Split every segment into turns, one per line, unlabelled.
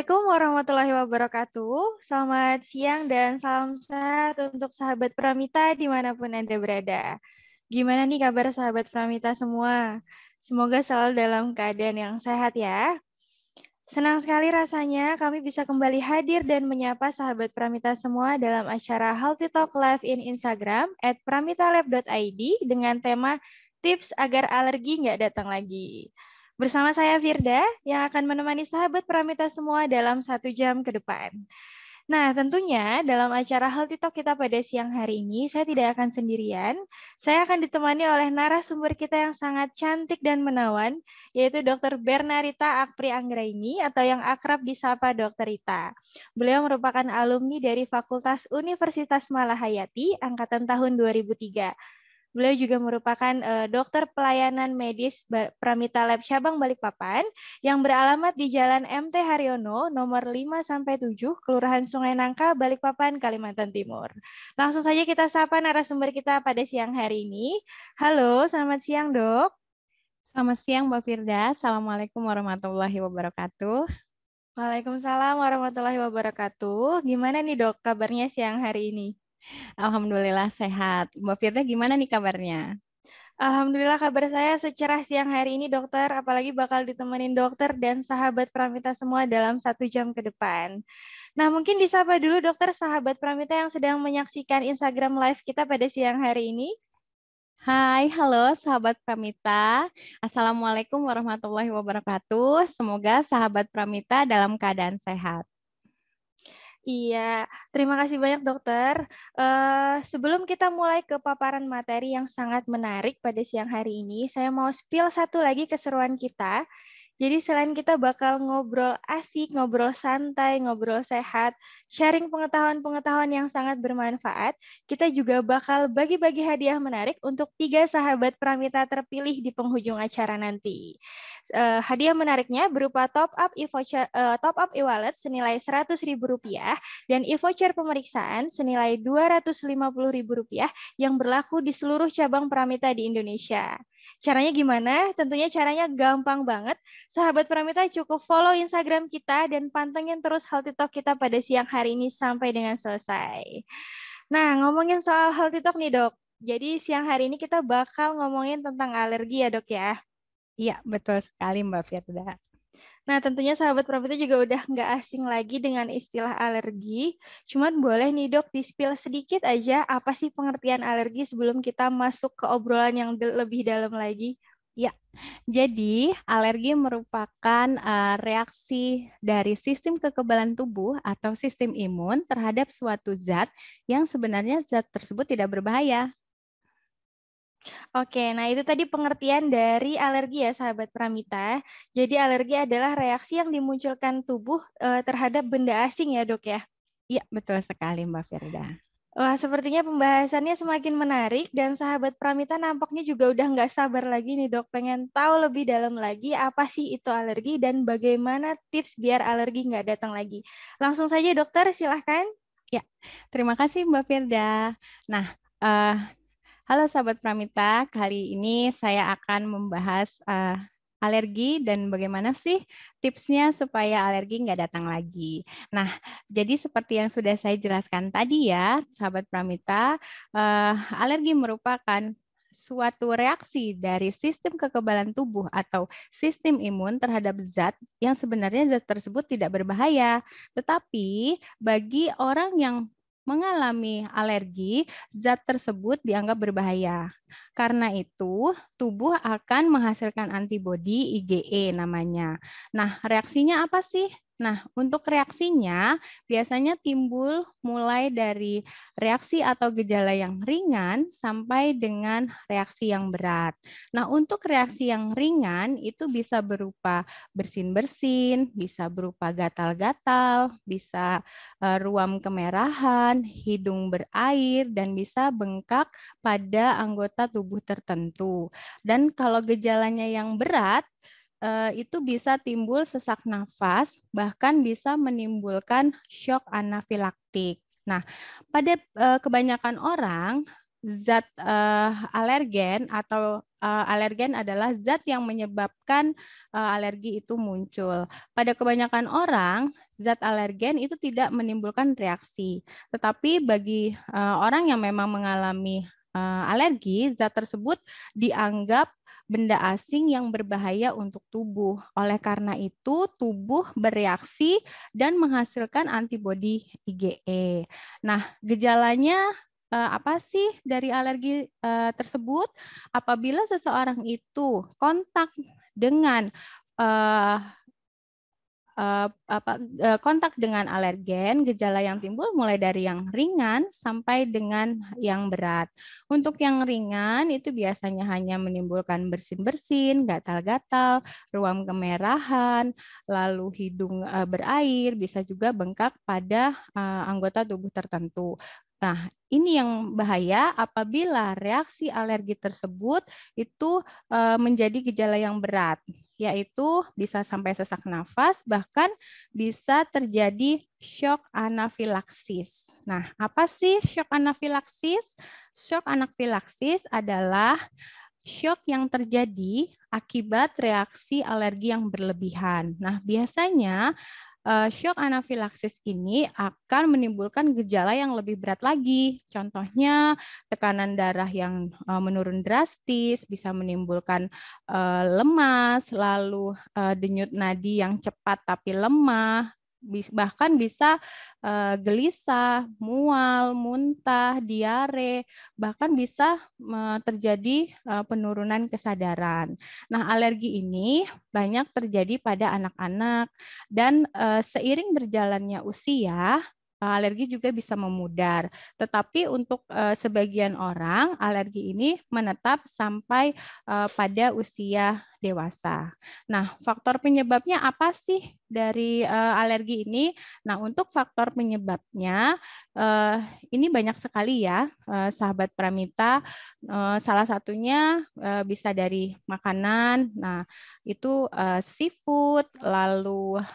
Assalamualaikum warahmatullahi wabarakatuh. Selamat siang dan salam sehat untuk sahabat Pramita dimanapun Anda berada. Gimana nih kabar sahabat Pramita semua? Semoga selalu dalam keadaan yang sehat ya. Senang sekali rasanya kami bisa kembali hadir dan menyapa sahabat Pramita semua dalam acara Healthy Talk Live in Instagram @pramitalab.id dengan tema tips agar alergi nggak datang lagi. Bersama saya Firda yang akan menemani sahabat Pramita semua dalam 1 jam ke depan. Nah, tentunya dalam acara Healthy Talk kita pada siang hari ini, saya tidak akan sendirian. Saya akan ditemani oleh narasumber kita yang sangat cantik dan menawan, yaitu Dr. Bernarita Apri Anggraini atau yang akrab disapa Dr. Rita. Beliau merupakan alumni dari Fakultas Universitas Malahayati angkatan tahun 2003. Beliau juga merupakan dokter pelayanan medis Pramita Lab Cabang Balikpapan yang beralamat di Jalan MT Haryono nomor 5-7, Kelurahan Sungai Nangka, Balikpapan, Kalimantan Timur. Langsung saja kita sapa narasumber kita pada siang hari ini. Halo, selamat siang, Dok.
Selamat siang, Mbak Firda. Assalamualaikum warahmatullahi wabarakatuh.
Waalaikumsalam warahmatullahi wabarakatuh. Gimana nih, Dok, kabarnya siang hari ini?
Alhamdulillah sehat. Mbak Firda gimana nih kabarnya?
Alhamdulillah kabar saya secerah siang hari ini dokter, apalagi bakal ditemenin dokter dan sahabat Pramita semua dalam 1 jam ke depan. Nah mungkin disapa dulu dokter sahabat Pramita yang sedang menyaksikan Instagram live kita pada siang hari ini.
Hai, halo sahabat Pramita. Assalamualaikum warahmatullahi wabarakatuh. Semoga sahabat Pramita dalam keadaan sehat.
Iya, terima kasih banyak dokter. Sebelum kita mulai ke paparan materi yang sangat menarik pada siang hari ini, saya mau spill satu lagi keseruan kita. Jadi selain kita bakal ngobrol asik, ngobrol santai, ngobrol sehat, sharing pengetahuan-pengetahuan yang sangat bermanfaat, kita juga bakal bagi-bagi hadiah menarik untuk 3 sahabat Pramita terpilih di penghujung acara nanti. Hadiah menariknya berupa top up e-wallet senilai Rp100.000 dan e-voucher pemeriksaan senilai Rp250.000 yang berlaku di seluruh cabang Pramita di Indonesia. Caranya gimana? Tentunya caranya gampang banget. Sahabat Pramita cukup follow Instagram kita dan pantengin terus Healthy Talk kita pada siang hari ini sampai dengan selesai. Nah, ngomongin soal Healthy Talk nih dok. Jadi siang hari ini kita bakal ngomongin tentang alergi ya dok ya.
Iya, betul sekali Mbak Firda.
Nah, tentunya sahabat Pramita juga udah nggak asing lagi dengan istilah alergi. Cuman boleh nih dok, di-spill sedikit aja apa sih pengertian alergi sebelum kita masuk ke obrolan yang lebih dalam lagi.
Ya, jadi alergi merupakan reaksi dari sistem kekebalan tubuh atau sistem imun terhadap suatu zat yang sebenarnya zat tersebut tidak berbahaya.
Oke, nah itu tadi pengertian dari alergi ya sahabat Pramita. Jadi alergi adalah reaksi yang dimunculkan tubuh terhadap benda asing ya dok ya.
Iya, betul sekali Mbak Firda.
Wah, sepertinya pembahasannya semakin menarik dan sahabat Pramita nampaknya juga udah nggak sabar lagi nih dok, pengen tahu lebih dalam lagi apa sih itu alergi dan bagaimana tips biar alergi nggak datang lagi. Langsung saja dokter, silahkan.
Ya, terima kasih Mbak Firda. Nah, eh, halo sahabat Pramita, kali ini saya akan membahas alergi dan bagaimana sih tipsnya supaya alergi nggak datang lagi. Nah, jadi seperti yang sudah saya jelaskan tadi ya, sahabat Pramita, alergi merupakan suatu reaksi dari sistem kekebalan tubuh atau sistem imun terhadap zat yang sebenarnya zat tersebut tidak berbahaya. Tetapi bagi orang yang mengalami alergi, zat tersebut dianggap berbahaya. Karena itu, tubuh akan menghasilkan antibodi IgE namanya. Nah, reaksinya apa sih? Nah, untuk reaksinya biasanya timbul mulai dari reaksi atau gejala yang ringan sampai dengan reaksi yang berat. Nah, untuk reaksi yang ringan itu bisa berupa bersin-bersin, bisa berupa gatal-gatal, bisa ruam kemerahan, hidung berair, dan bisa bengkak pada anggota tubuh tertentu. Dan kalau gejalanya yang berat, itu bisa timbul sesak nafas, bahkan bisa menimbulkan shock anafilaktik. Nah, pada kebanyakan orang, zat alergen atau alergen adalah zat yang menyebabkan alergi itu muncul. Pada kebanyakan orang, zat alergen itu tidak menimbulkan reaksi. Tetapi bagi orang yang memang mengalami alergi, zat tersebut dianggap benda asing yang berbahaya untuk tubuh. Oleh karena itu, tubuh bereaksi dan menghasilkan antibodi IgE. Nah, gejalanya apa sih dari alergi tersebut? Apabila seseorang itu kontak dengan eh, kontak dengan alergen, gejala yang timbul mulai dari yang ringan sampai dengan yang berat. Untuk yang ringan itu biasanya hanya menimbulkan bersin-bersin, gatal-gatal, ruam kemerahan, lalu hidung berair, bisa juga bengkak pada anggota tubuh tertentu. Nah, ini yang bahaya apabila reaksi alergi tersebut itu menjadi gejala yang berat, yaitu bisa sampai sesak nafas, bahkan bisa terjadi shock anafilaksis. Nah, apa sih shock anafilaksis? Shock anafilaksis adalah shock yang terjadi akibat reaksi alergi yang berlebihan. Nah, biasanya shock anafilaksis ini akan menimbulkan gejala yang lebih berat lagi. Contohnya tekanan darah yang menurun drastis, bisa menimbulkan lemas, lalu denyut nadi yang cepat tapi lemah, bahkan bisa gelisah, mual, muntah, diare, bahkan bisa terjadi penurunan kesadaran. Nah, alergi ini banyak terjadi pada anak-anak dan seiring berjalannya usia, alergi juga bisa memudar. Tetapi untuk sebagian orang, alergi ini menetap sampai pada usia dewasa. Nah, faktor penyebabnya apa sih dari alergi ini? Nah, untuk faktor penyebabnya eh, ini banyak sekali ya, sahabat Pramita. Salah satunya bisa dari makanan. Nah, itu seafood, lalu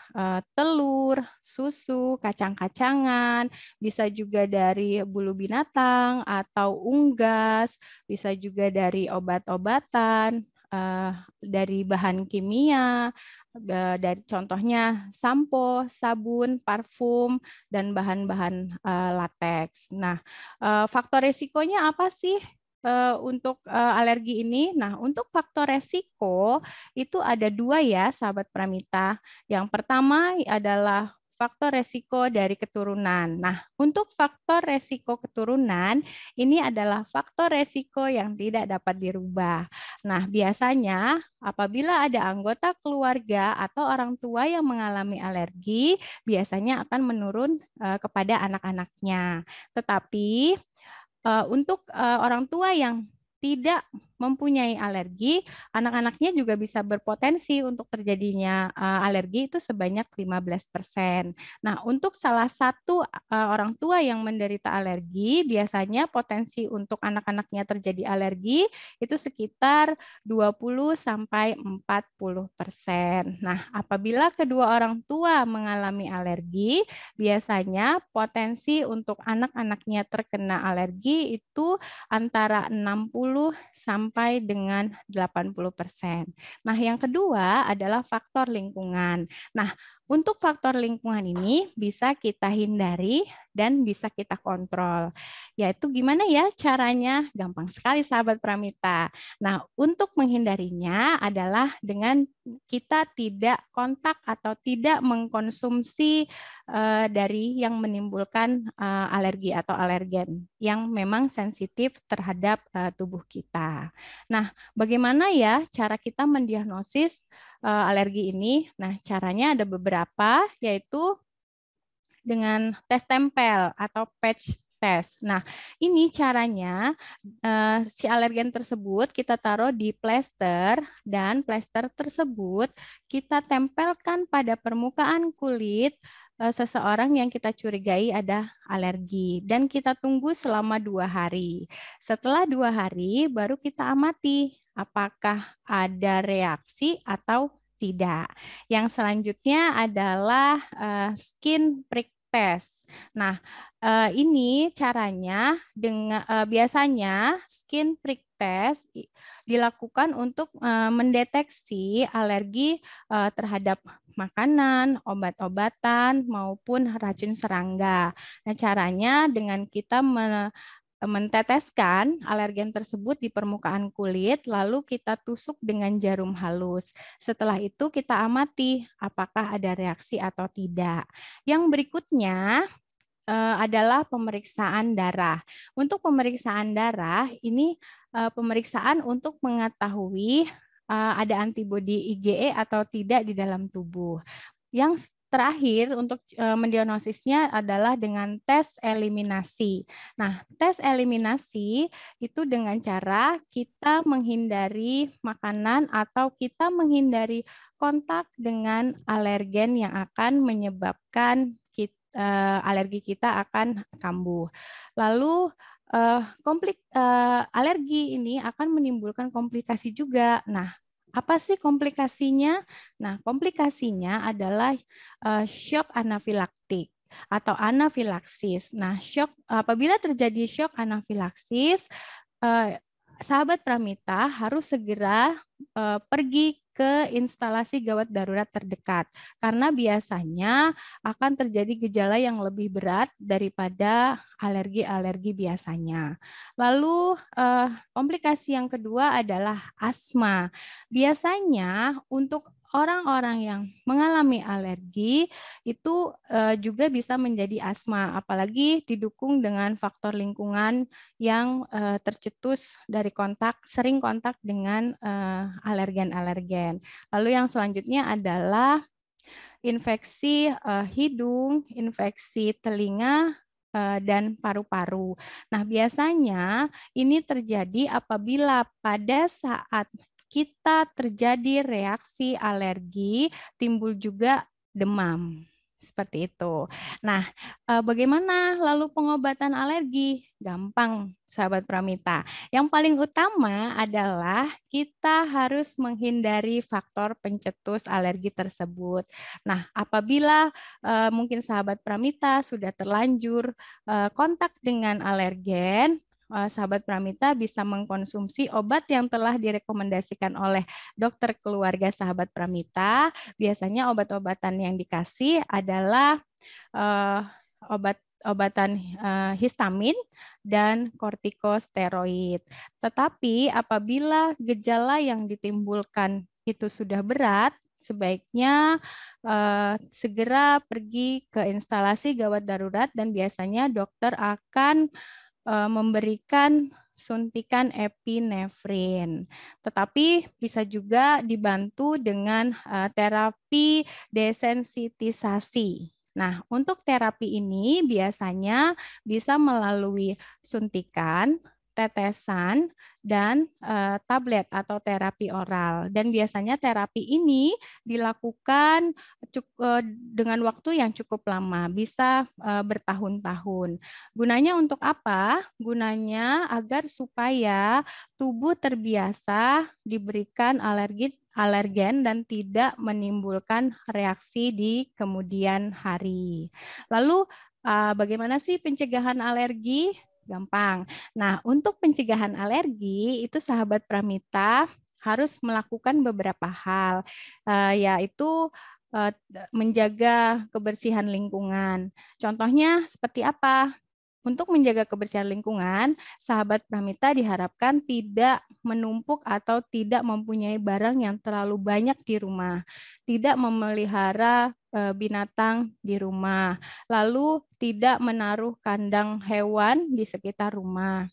telur, susu, kacang-kacangan, bisa juga dari bulu binatang atau unggas, bisa juga dari obat-obatan, dari bahan kimia, dari contohnya sampo, sabun, parfum, dan bahan-bahan latex. Nah, faktor risikonya apa sih untuk alergi ini? Nah, untuk faktor resiko itu ada dua ya, sahabat Pramita. Yang pertama adalah faktor resiko dari keturunan. Nah, untuk faktor resiko keturunan, ini adalah faktor resiko yang tidak dapat dirubah. Nah, biasanya apabila ada anggota keluarga atau orang tua yang mengalami alergi, biasanya akan menurun kepada anak-anaknya. Tetapi untuk orang tua yang tidak mempunyai alergi, anak-anaknya juga bisa berpotensi untuk terjadinya alergi itu sebanyak 15%. Nah, untuk salah satu orang tua yang menderita alergi, biasanya potensi untuk anak-anaknya terjadi alergi itu sekitar 20 sampai 40%. Nah, apabila kedua orang tua mengalami alergi, biasanya potensi untuk anak-anaknya terkena alergi itu antara 60 sampai dengan 80%. Nah, yang kedua adalah faktor lingkungan. Nah, untuk faktor lingkungan ini bisa kita hindari dan bisa kita kontrol. Yaitu gimana ya caranya? Gampang sekali sahabat Pramita. Nah, untuk menghindarinya adalah dengan kita tidak kontak atau tidak mengkonsumsi dari yang menimbulkan alergi atau alergen yang memang sensitif terhadap tubuh kita. Nah, bagaimana ya cara kita mendiagnosis alergi ini? Nah, caranya ada beberapa, yaitu dengan tes tempel atau patch test. Nah, ini caranya si alergen tersebut kita taruh di plester dan plester tersebut kita tempelkan pada permukaan kulit seseorang yang kita curigai ada alergi dan kita tunggu selama 2 hari. Setelah 2 hari baru kita amati apakah ada reaksi atau tidak. Yang selanjutnya adalah skin prick test. Nah, Ini caranya dengan biasanya skin prick test dilakukan untuk mendeteksi alergi terhadap makanan, obat-obatan maupun racun serangga. Nah, caranya dengan kita menteteskan alergen tersebut di permukaan kulit, lalu kita tusuk dengan jarum halus. Setelah itu kita amati apakah ada reaksi atau tidak. Yang berikutnya adalah pemeriksaan darah. Untuk pemeriksaan darah, ini pemeriksaan untuk mengetahui ada antibodi IgE atau tidak di dalam tubuh. Yang terakhir untuk mendiagnosisnya adalah dengan tes eliminasi. Nah, tes eliminasi itu dengan cara kita menghindari makanan atau kita menghindari kontak dengan alergen yang akan menyebabkan alergi kita akan kambuh. Lalu alergi ini akan menimbulkan komplikasi juga. Nah, apa sih komplikasinya? Nah, komplikasinya adalah shock anafilaktik atau anafilaksis. Nah, apabila terjadi shock anafilaksis, sahabat Pramita harus segera pergi ke instalasi gawat darurat terdekat karena biasanya akan terjadi gejala yang lebih berat daripada alergi-alergi biasanya. Lalu komplikasi yang kedua adalah asma. Biasanya untuk orang-orang yang mengalami alergi itu juga bisa menjadi asma, apalagi didukung dengan faktor lingkungan yang tercetus dari sering kontak dengan alergen-alergen. Lalu yang selanjutnya adalah infeksi hidung, infeksi telinga, dan paru-paru. Nah, biasanya ini terjadi apabila pada saat kita terjadi reaksi alergi, timbul juga demam. Seperti itu. Nah, bagaimana lalu pengobatan alergi? Gampang, sahabat Pramita. Yang paling utama adalah kita harus menghindari faktor pencetus alergi tersebut. Nah, apabila mungkin sahabat Pramita sudah terlanjur kontak dengan alergen, sahabat Pramita bisa mengkonsumsi obat yang telah direkomendasikan oleh dokter keluarga sahabat Pramita. Biasanya obat-obatan yang dikasih adalah obatan histamin dan kortikosteroid. Tetapi apabila gejala yang ditimbulkan itu sudah berat, sebaiknya segera pergi ke instalasi gawat darurat dan biasanya dokter akan memberikan suntikan epinefrin. Tetapi bisa juga dibantu dengan terapi desensitisasi. Nah, untuk terapi ini biasanya bisa melalui suntikan, tetesan, dan tablet atau terapi oral. Dan biasanya terapi ini dilakukan dengan waktu yang cukup lama, bisa bertahun-tahun. Gunanya untuk apa? Gunanya agar supaya tubuh terbiasa diberikan alergen dan tidak menimbulkan reaksi di kemudian hari. Lalu bagaimana sih pencegahan alergi? Gampang. Nah, untuk pencegahan alergi itu sahabat Pramita harus melakukan beberapa hal, yaitu menjaga kebersihan lingkungan. Contohnya seperti apa? Untuk menjaga kebersihan lingkungan, sahabat Pramita diharapkan tidak menumpuk atau tidak mempunyai barang yang terlalu banyak di rumah, tidak memelihara binatang di rumah, lalu tidak menaruh kandang hewan di sekitar rumah.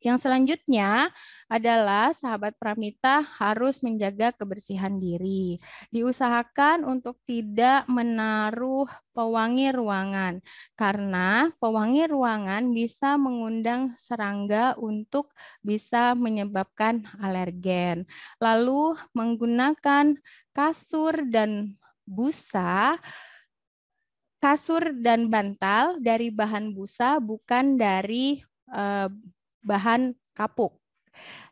Yang selanjutnya adalah sahabat Pramita harus menjaga kebersihan diri. Diusahakan untuk tidak menaruh pewangi ruangan karena pewangi ruangan bisa mengundang serangga untuk bisa menyebabkan alergen. Lalu menggunakan kasur dan bantal dari bahan busa bukan dari bahan kapuk.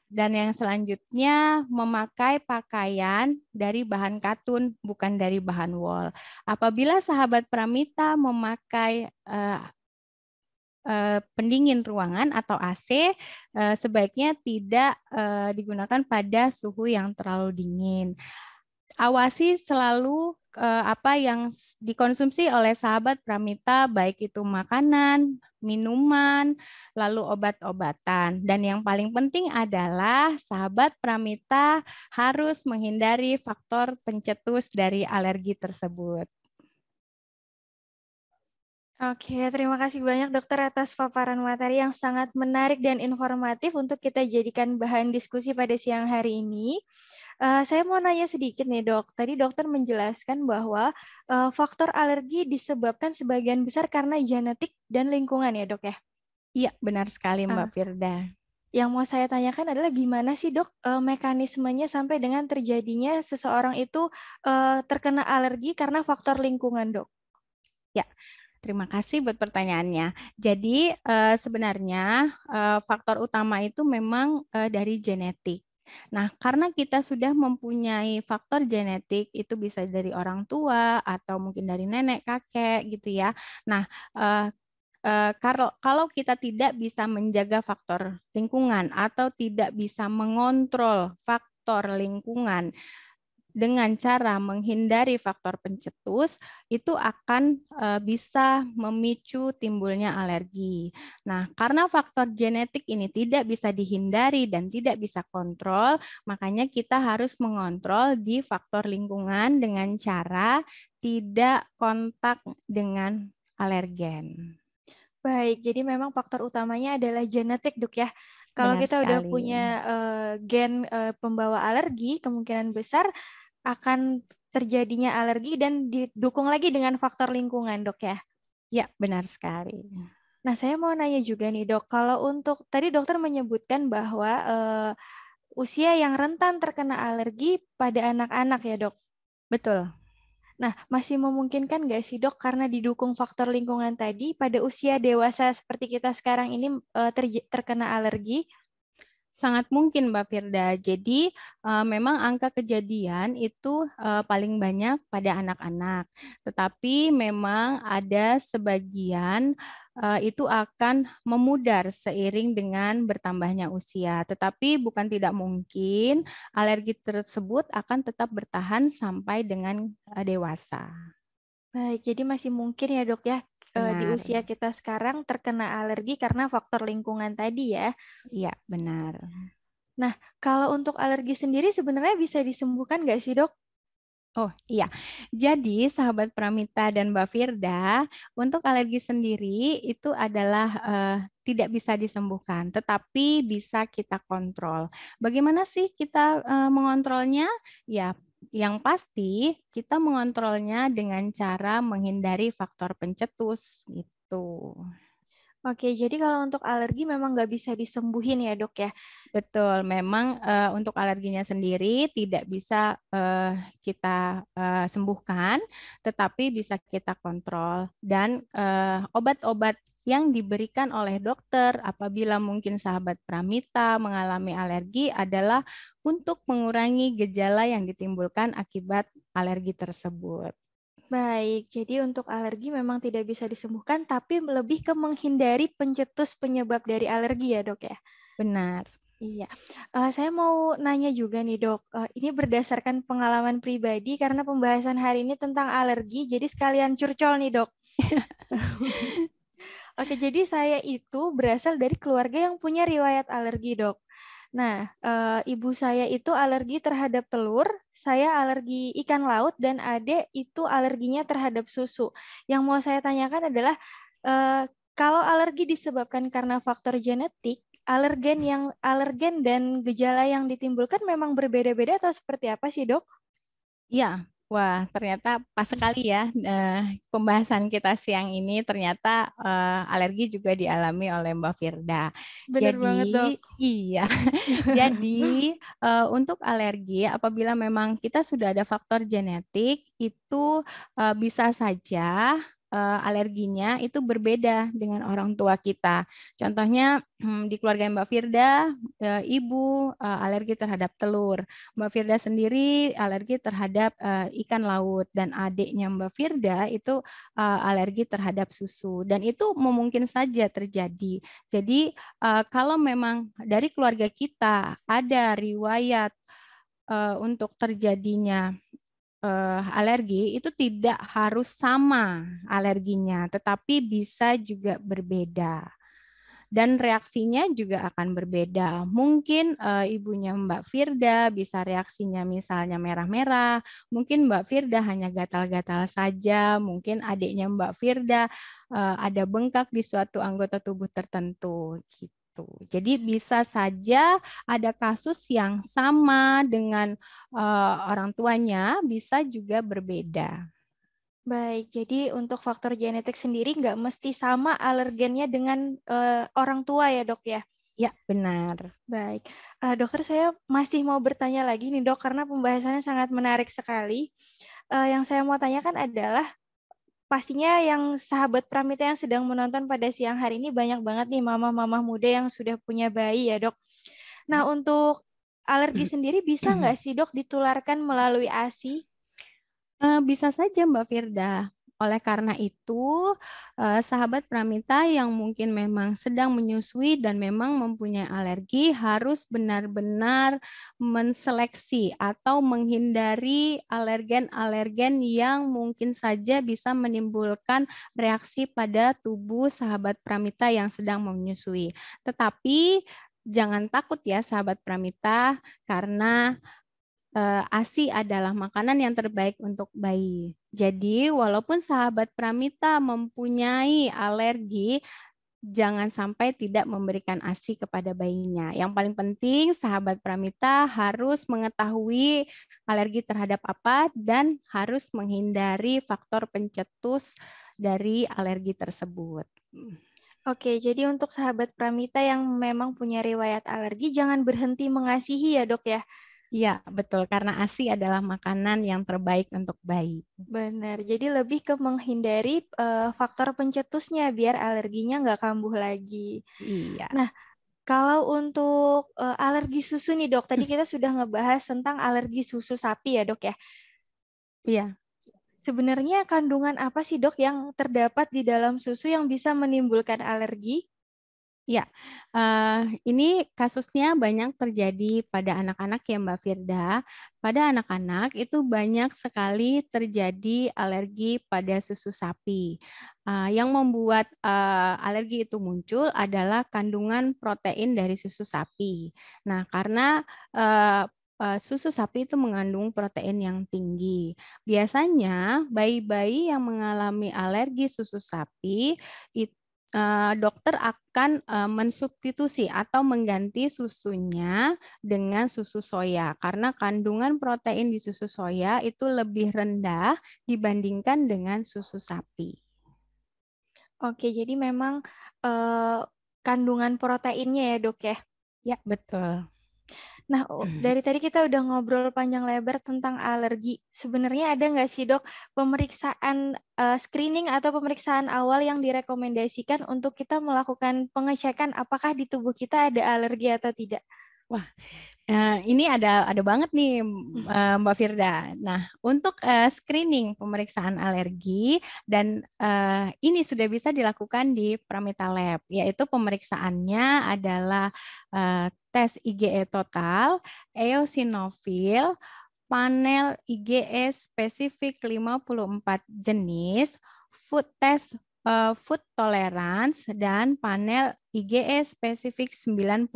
Dan yang selanjutnya memakai pakaian dari bahan katun, bukan dari bahan wol. Apabila sahabat Pramita memakai pendingin ruangan atau AC sebaiknya tidak digunakan pada suhu yang terlalu dingin. Awasi selalu apa yang dikonsumsi oleh sahabat Pramita, baik itu makanan, minuman, lalu obat-obatan. Dan yang paling penting adalah sahabat Pramita harus menghindari faktor pencetus dari alergi tersebut.
Oke, terima kasih banyak dokter atas paparan materi yang sangat menarik dan informatif untuk kita jadikan bahan diskusi pada siang hari ini. Saya mau nanya sedikit nih dok. Tadi dokter menjelaskan bahwa faktor alergi disebabkan sebagian besar karena genetik dan lingkungan ya dok ya?
Iya, benar sekali Mbak Firda.
Yang mau saya tanyakan adalah gimana sih dok mekanismenya sampai dengan terjadinya seseorang itu terkena alergi karena faktor lingkungan dok?
Ya, terima kasih buat pertanyaannya. Jadi sebenarnya faktor utama itu memang dari genetik. Nah, karena kita sudah mempunyai faktor genetik, itu bisa dari orang tua atau mungkin dari nenek, kakek gitu ya. Nah, kalau kita tidak bisa menjaga faktor lingkungan atau tidak bisa mengontrol faktor lingkungan dengan cara menghindari faktor pencetus, itu akan bisa memicu timbulnya alergi. Nah, karena faktor genetik ini tidak bisa dihindari dan tidak bisa kontrol, makanya kita harus mengontrol di faktor lingkungan dengan cara tidak kontak dengan alergen.
Baik, jadi memang faktor utamanya adalah genetik, Dok ya. Kalau
Benar
kita udah
sekali.
punya gen pembawa alergi, kemungkinan besar akan terjadinya alergi dan didukung lagi dengan faktor lingkungan, Dok ya.
Ya, benar sekali.
Nah, saya mau nanya juga nih, Dok. Kalau untuk tadi dokter menyebutkan bahwa usia yang rentan terkena alergi pada anak-anak ya, Dok.
Betul.
Nah, masih memungkinkan nggak sih dok karena didukung faktor lingkungan tadi pada usia dewasa seperti kita sekarang ini terkena alergi?
Sangat mungkin Mbak Firda. Jadi memang angka kejadian itu paling banyak pada anak-anak. Tetapi memang ada sebagian itu akan memudar seiring dengan bertambahnya usia. Tetapi bukan tidak mungkin alergi tersebut akan tetap bertahan sampai dengan dewasa.
Baik, jadi masih mungkin ya dok ya di
Benar.
usia kita sekarang terkena alergi karena faktor lingkungan tadi ya.
Iya, benar.
Nah, kalau untuk alergi sendiri sebenarnya bisa disembuhkan nggak sih dok?
Oh iya, jadi sahabat Pramita dan Mbak Firda, untuk alergi sendiri itu adalah tidak bisa disembuhkan, tetapi bisa kita kontrol. Bagaimana sih kita mengontrolnya? Ya, yang pasti kita mengontrolnya dengan cara menghindari faktor pencetus gitu.
Oke, jadi kalau untuk alergi memang nggak bisa disembuhin ya dok ya?
Betul, memang untuk alerginya sendiri tidak bisa kita sembuhkan, tetapi bisa kita kontrol. Dan obat-obat yang diberikan oleh dokter apabila mungkin sahabat Pramita mengalami alergi adalah untuk mengurangi gejala yang ditimbulkan akibat alergi tersebut.
Baik, jadi untuk alergi memang tidak bisa disembuhkan, tapi lebih ke menghindari pencetus penyebab dari alergi ya dok ya?
Benar.
Iya, saya mau nanya juga nih dok, ini berdasarkan pengalaman pribadi karena pembahasan hari ini tentang alergi, jadi sekalian curcol nih dok. Oke, jadi saya itu berasal dari keluarga yang punya riwayat alergi dok. Nah, ibu saya itu alergi terhadap telur, saya alergi ikan laut, dan adik itu alerginya terhadap susu. Yang mau saya tanyakan adalah, kalau alergi disebabkan karena faktor genetik, alergen dan gejala yang ditimbulkan memang berbeda-beda atau seperti apa sih, Dok?
Iya, wah ternyata pas sekali ya pembahasan kita siang ini ternyata alergi juga dialami oleh Mbak Firda.
Bener
Jadi
banget, Dok.
iya, jadi untuk alergi apabila memang kita sudah ada faktor genetik itu bisa saja alerginya itu berbeda dengan orang tua kita. Contohnya di keluarga Mbak Firda, ibu alergi terhadap telur. Mbak Firda sendiri alergi terhadap ikan laut, dan adiknya Mbak Firda itu alergi terhadap susu. Dan itu mungkin saja terjadi. Jadi kalau memang dari keluarga kita ada riwayat untuk terjadinya alergi, itu tidak harus sama alerginya, tetapi bisa juga berbeda. Dan reaksinya juga akan berbeda. Mungkin ibunya Mbak Firda bisa reaksinya misalnya merah-merah, mungkin Mbak Firda hanya gatal-gatal saja, mungkin adiknya Mbak Firda ada bengkak di suatu anggota tubuh tertentu gitu. Jadi bisa saja ada kasus yang sama dengan orang tuanya, bisa juga berbeda.
Baik, jadi untuk faktor genetik sendiri nggak mesti sama alergennya dengan orang tua ya dok ya?
Ya, benar.
Baik, dokter saya masih mau bertanya lagi nih dok, karena pembahasannya sangat menarik sekali. Yang saya mau tanyakan adalah, pastinya yang sahabat Pramita yang sedang menonton pada siang hari ini banyak banget nih mama-mama muda yang sudah punya bayi ya dok. Nah
Ya.
untuk alergi sendiri bisa nggak sih dok ditularkan melalui ASI?
Bisa saja Mbak Firda. Oleh karena itu, sahabat Pramita yang mungkin memang sedang menyusui dan memang mempunyai alergi harus benar-benar menseleksi atau menghindari alergen-alergen yang mungkin saja bisa menimbulkan reaksi pada tubuh sahabat Pramita yang sedang menyusui. Tetapi jangan takut ya sahabat Pramita, karena ASI adalah makanan yang terbaik untuk bayi. Jadi, walaupun sahabat Pramita mempunyai alergi, jangan sampai tidak memberikan ASI kepada bayinya. Yang paling penting, sahabat Pramita harus mengetahui alergi terhadap apa dan harus menghindari faktor pencetus dari alergi tersebut.
Oke, jadi untuk sahabat Pramita yang memang punya riwayat alergi, jangan berhenti mengasihi ya dok ya?
Iya, betul. Karena ASI adalah makanan yang terbaik untuk bayi.
Benar, jadi lebih ke menghindari faktor pencetusnya biar alerginya nggak kambuh lagi.
Iya.
Nah, kalau untuk alergi susu nih dok, tadi kita sudah ngebahas tentang alergi susu sapi ya dok ya.
Iya.
Sebenarnya kandungan apa sih dok yang terdapat di dalam susu yang bisa menimbulkan alergi?
Ya, ini kasusnya banyak terjadi pada anak-anak ya Mbak Firda. Pada anak-anak itu banyak sekali terjadi alergi pada susu sapi. Yang membuat alergi itu muncul adalah kandungan protein dari susu sapi. Nah, karena susu sapi itu mengandung protein yang tinggi. Biasanya bayi-bayi yang mengalami alergi susu sapi itu dokter akan mensubstitusi atau mengganti susunya dengan susu soya karena kandungan protein di susu soya itu lebih rendah dibandingkan dengan susu sapi.
Oke, jadi memang kandungan proteinnya ya dok ya?
Ya, betul.
Nah, dari tadi kita udah ngobrol panjang lebar tentang alergi. Sebenarnya ada nggak sih dok pemeriksaan screening atau pemeriksaan awal yang direkomendasikan untuk kita melakukan pengecekan apakah di tubuh kita ada alergi atau tidak?
Wah, ini ada banget nih Mbak Firda. Nah, untuk screening pemeriksaan alergi dan ini sudah bisa dilakukan di Pramita Lab, yaitu pemeriksaannya adalah tes IgE total, eosinofil, panel IgE spesifik 54 jenis, food test food tolerance, dan panel IgE spesifik 96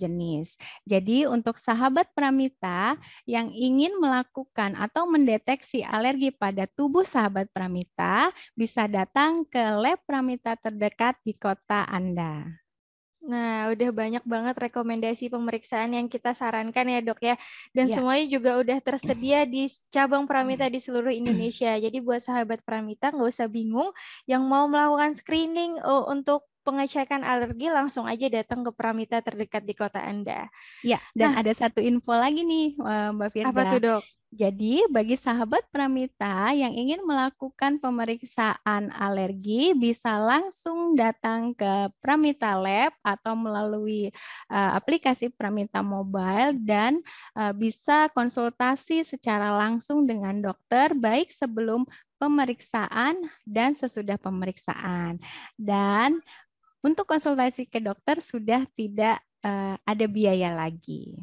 jenis. Jadi untuk sahabat Pramita yang ingin melakukan atau mendeteksi alergi pada tubuh sahabat Pramita, bisa datang ke lab Pramita terdekat di kota Anda.
Nah, udah banyak banget rekomendasi pemeriksaan yang kita sarankan ya dok ya. Dan
Ya.
semuanya juga udah tersedia di cabang Pramita di seluruh Indonesia. Jadi buat sahabat Pramita nggak usah bingung yang mau melakukan screening untuk pengecekan alergi, langsung aja datang ke Pramita terdekat di kota Anda.
Ya, dan
Nah,
ada satu info lagi nih, Mbak
apa
Firda.
tuh, Dok?
Jadi, bagi sahabat Pramita yang ingin melakukan pemeriksaan alergi, bisa langsung datang ke Pramita Lab atau melalui aplikasi Pramita Mobile dan bisa konsultasi secara langsung dengan dokter, baik sebelum pemeriksaan dan sesudah pemeriksaan. Dan untuk konsultasi ke dokter sudah tidak ada biaya lagi.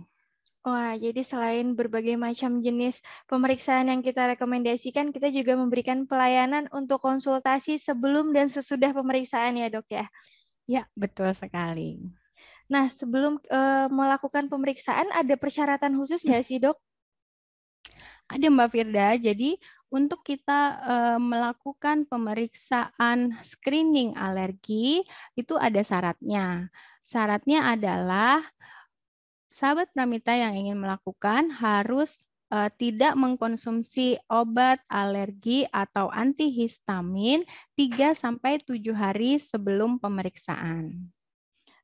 Wah, jadi selain berbagai macam jenis pemeriksaan yang kita rekomendasikan, kita juga memberikan pelayanan untuk konsultasi sebelum dan sesudah pemeriksaan ya, Dok ya?
Ya, betul sekali.
Nah, sebelum melakukan pemeriksaan, ada persyaratan khusus nggak sih, Dok?
Ada Mbak Firda, jadi untuk kita melakukan pemeriksaan screening alergi, itu ada syaratnya. Syaratnya adalah sahabat Pramita yang ingin melakukan harus tidak mengkonsumsi obat alergi atau antihistamin 3-7 hari sebelum pemeriksaan.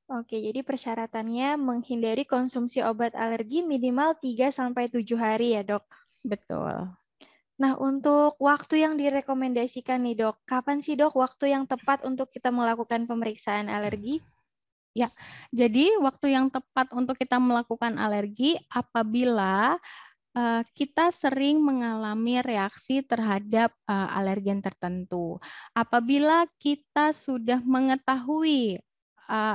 Oke, jadi persyaratannya menghindari konsumsi obat alergi minimal 3-7 hari ya, Dok?
Betul.
Nah, untuk waktu yang direkomendasikan nih, Dok, kapan sih, Dok, waktu yang tepat untuk kita melakukan pemeriksaan alergi?
Ya, jadi waktu yang tepat untuk kita melakukan alergi apabila kita sering mengalami reaksi terhadap alergen tertentu. Apabila kita sudah mengetahui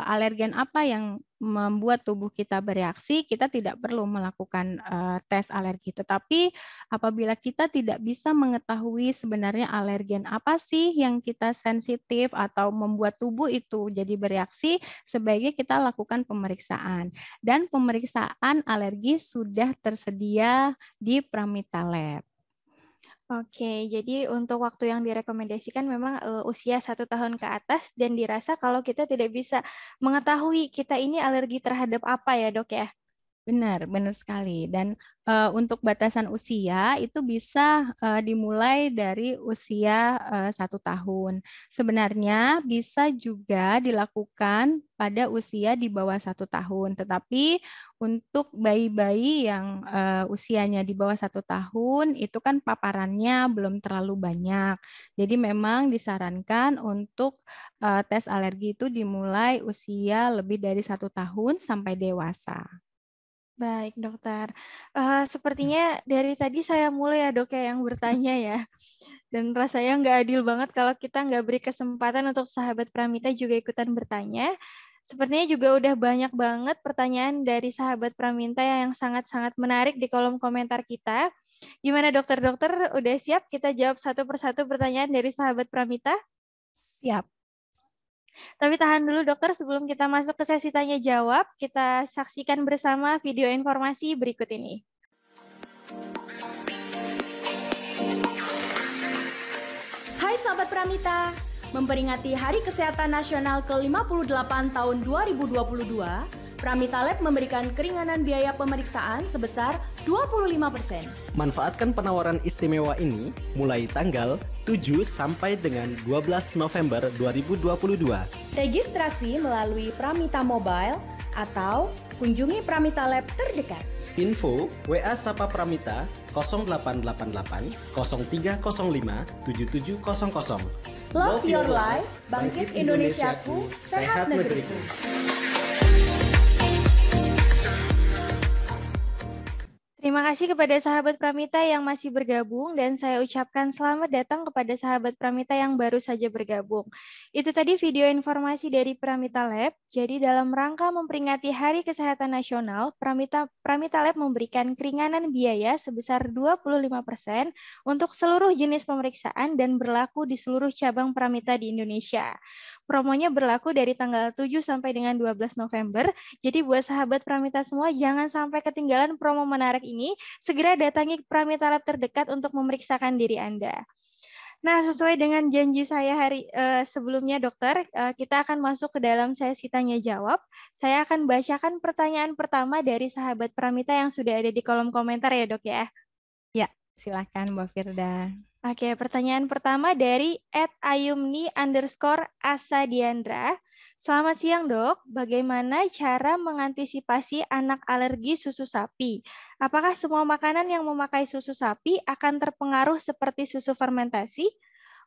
alergen apa yang membuat tubuh kita bereaksi, kita tidak perlu melakukan tes alergi. Tetapi apabila kita tidak bisa mengetahui sebenarnya alergen apa sih yang kita sensitif atau membuat tubuh itu jadi bereaksi, sebaiknya kita lakukan pemeriksaan. Dan pemeriksaan alergi sudah tersedia di Pramita Lab.
Oke, jadi untuk waktu yang direkomendasikan memang usia 1 tahun ke atas dan dirasa kalau kita tidak bisa mengetahui kita ini alergi terhadap apa ya, Dok ya?
Benar, benar sekali. Dan untuk batasan usia itu bisa dimulai dari usia 1 tahun. Sebenarnya bisa juga dilakukan pada usia di bawah 1 tahun. Tetapi untuk bayi-bayi yang usianya di bawah 1 tahun itu kan paparannya belum terlalu banyak. Jadi memang disarankan untuk tes alergi itu dimulai usia lebih dari 1 tahun sampai dewasa.
Baik, dokter. Sepertinya dari tadi saya mulai ya, Dok, ya, yang bertanya ya. Dan rasanya nggak adil banget kalau kita nggak beri kesempatan untuk sahabat Pramita juga ikutan bertanya. Sepertinya juga udah banyak banget pertanyaan dari sahabat Pramita yang sangat-sangat menarik di kolom komentar kita. Gimana dokter-dokter, udah siap kita jawab satu persatu pertanyaan dari sahabat Pramita?
Siap.
Tapi tahan dulu dokter, sebelum kita masuk ke sesi tanya jawab, kita saksikan bersama video informasi berikut ini.
Hai sahabat Pramita, memperingati Hari Kesehatan Nasional ke-58 tahun 2022, Pramita Lab memberikan keringanan biaya pemeriksaan sebesar 25%.
Manfaatkan penawaran istimewa ini mulai tanggal 7 sampai dengan 12 November 2022.
Registrasi melalui Pramita Mobile atau kunjungi Pramita Lab terdekat.
Info WA Sapa Pramita 0888 0305 7700.
Love your life, bangkit Indonesiaku, sehat negeriku.
Terima kasih kepada sahabat Pramita yang masih bergabung dan saya ucapkan selamat datang kepada sahabat Pramita yang baru saja bergabung. Itu tadi video informasi dari Pramita Lab. Jadi dalam rangka memperingati Hari Kesehatan Nasional, Pramita Lab memberikan keringanan biaya sebesar 25% untuk seluruh jenis pemeriksaan dan berlaku di seluruh cabang Pramita di Indonesia. Promonya berlaku dari tanggal 7 sampai dengan 12 November. Jadi buat sahabat Pramita semua jangan sampai ketinggalan promo menarik ini. Segera datangi Pramita Lab terdekat untuk memeriksakan diri Anda. Nah, sesuai dengan janji saya sebelumnya, dokter, kita akan masuk ke dalam sesi tanya jawab. Saya akan bacakan pertanyaan pertama dari sahabat Pramita yang sudah ada di kolom komentar ya, Dok ya.
Ya, silakan Mbak Firda.
Oke, pertanyaan pertama dari @ayumni_asadiandra. Selamat siang, Dok. Bagaimana cara mengantisipasi anak alergi susu sapi? Apakah semua makanan yang memakai susu sapi akan terpengaruh seperti susu fermentasi?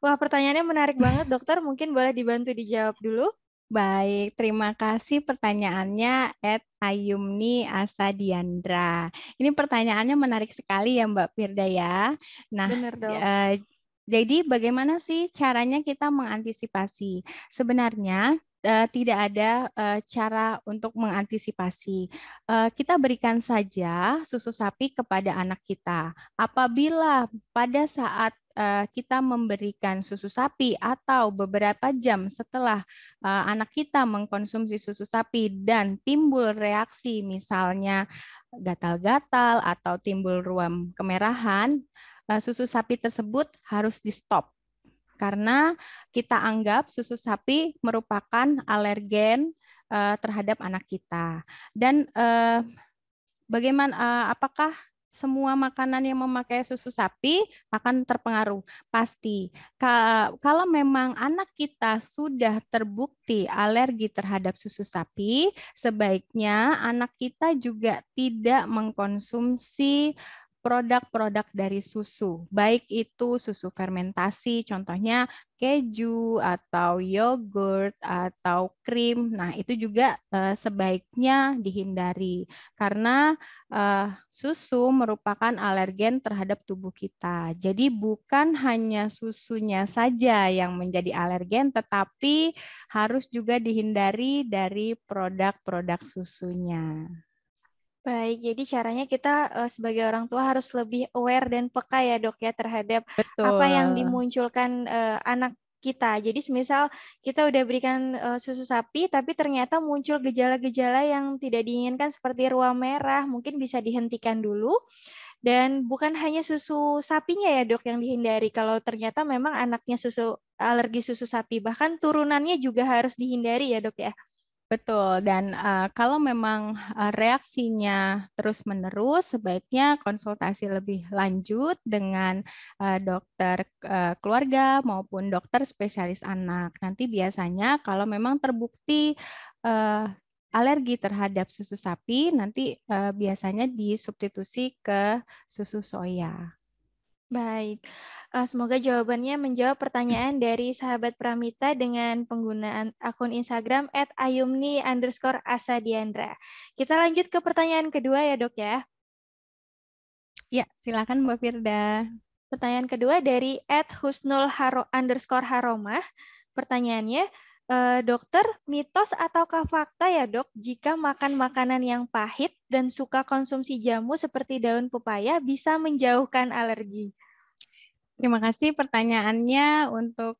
Wah, pertanyaannya menarik banget, Dokter. Mungkin boleh dibantu dijawab dulu.
Baik, terima kasih pertanyaannya Ayumni Asadiandra. Ini pertanyaannya menarik sekali ya Mbak Firda ya. Nah,
Benar, Dok.
jadi bagaimana sih caranya kita mengantisipasi? Sebenarnya tidak ada cara untuk mengantisipasi. Kita berikan saja susu sapi kepada anak kita. Apabila pada saat kita memberikan susu sapi atau beberapa jam setelah anak kita mengkonsumsi susu sapi dan timbul reaksi misalnya gatal-gatal atau timbul ruam kemerahan, susu sapi tersebut harus di-stop karena kita anggap susu sapi merupakan alergen terhadap anak kita. Dan apakah semua makanan yang memakai susu sapi akan terpengaruh? Pasti. Kalau memang anak kita sudah terbukti alergi terhadap susu sapi, sebaiknya anak kita juga tidak mengkonsumsi produk-produk dari susu, baik itu susu fermentasi, contohnya keju atau yogurt atau krim. Nah, itu juga sebaiknya dihindari karena susu merupakan alergen terhadap tubuh kita. Jadi bukan hanya susunya saja yang menjadi alergen, tetapi harus juga dihindari dari produk-produk susunya.
Baik, jadi caranya kita sebagai orang tua harus lebih aware dan peka ya, Dok, ya terhadap apa yang
Betul.
dimunculkan anak kita. Jadi semisal kita udah berikan susu sapi tapi ternyata muncul gejala-gejala yang tidak diinginkan seperti ruam merah, mungkin bisa dihentikan dulu. Dan bukan hanya susu sapinya ya, Dok, yang dihindari. Kalau ternyata memang anaknya alergi susu sapi, bahkan turunannya juga harus dihindari ya, Dok, ya.
Betul, dan kalau memang reaksinya terus-menerus, sebaiknya konsultasi lebih lanjut dengan dokter keluarga maupun dokter spesialis anak. Nanti biasanya kalau memang terbukti alergi terhadap susu sapi, nanti biasanya disubstitusi ke susu soya.
Baik, semoga jawabannya menjawab pertanyaan dari sahabat Pramita dengan penggunaan akun Instagram @ayumni_asadiandra. Kita lanjut ke pertanyaan kedua ya, Dok, ya.
Ya, silakan Mbak Firda.
Pertanyaan kedua dari @husnul_haromah. Pertanyaannya, dokter, mitos ataukah fakta ya, Dok, jika makan makanan yang pahit dan suka konsumsi jamu seperti daun pepaya bisa menjauhkan alergi?
Terima kasih pertanyaannya untuk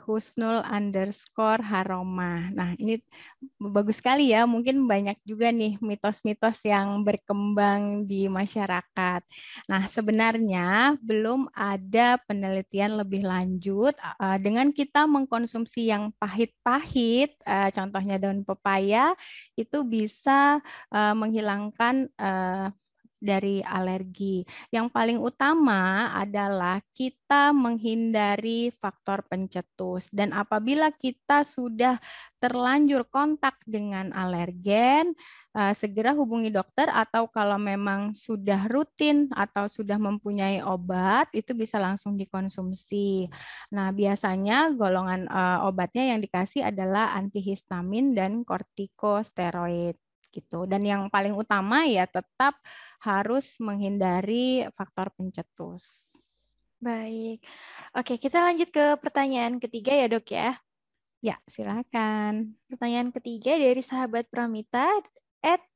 @husnul_haromah. Nah, ini bagus sekali ya. Mungkin banyak juga nih mitos-mitos yang berkembang di masyarakat. Nah, sebenarnya belum ada penelitian lebih lanjut dengan kita mengkonsumsi yang pahit-pahit, contohnya daun pepaya, itu bisa menghilangkan dari alergi. Yang paling utama adalah kita menghindari faktor pencetus. Dan apabila kita sudah terlanjur kontak dengan alergen, segera hubungi dokter atau kalau memang sudah rutin atau sudah mempunyai obat, itu bisa langsung dikonsumsi. Nah, biasanya golongan obatnya yang dikasih adalah antihistamin dan kortikosteroid gitu. Dan yang paling utama ya tetap harus menghindari faktor pencetus.
Baik. Oke, kita lanjut ke pertanyaan ketiga ya, Dok, ya.
Ya, silakan.
Pertanyaan ketiga dari sahabat Pramita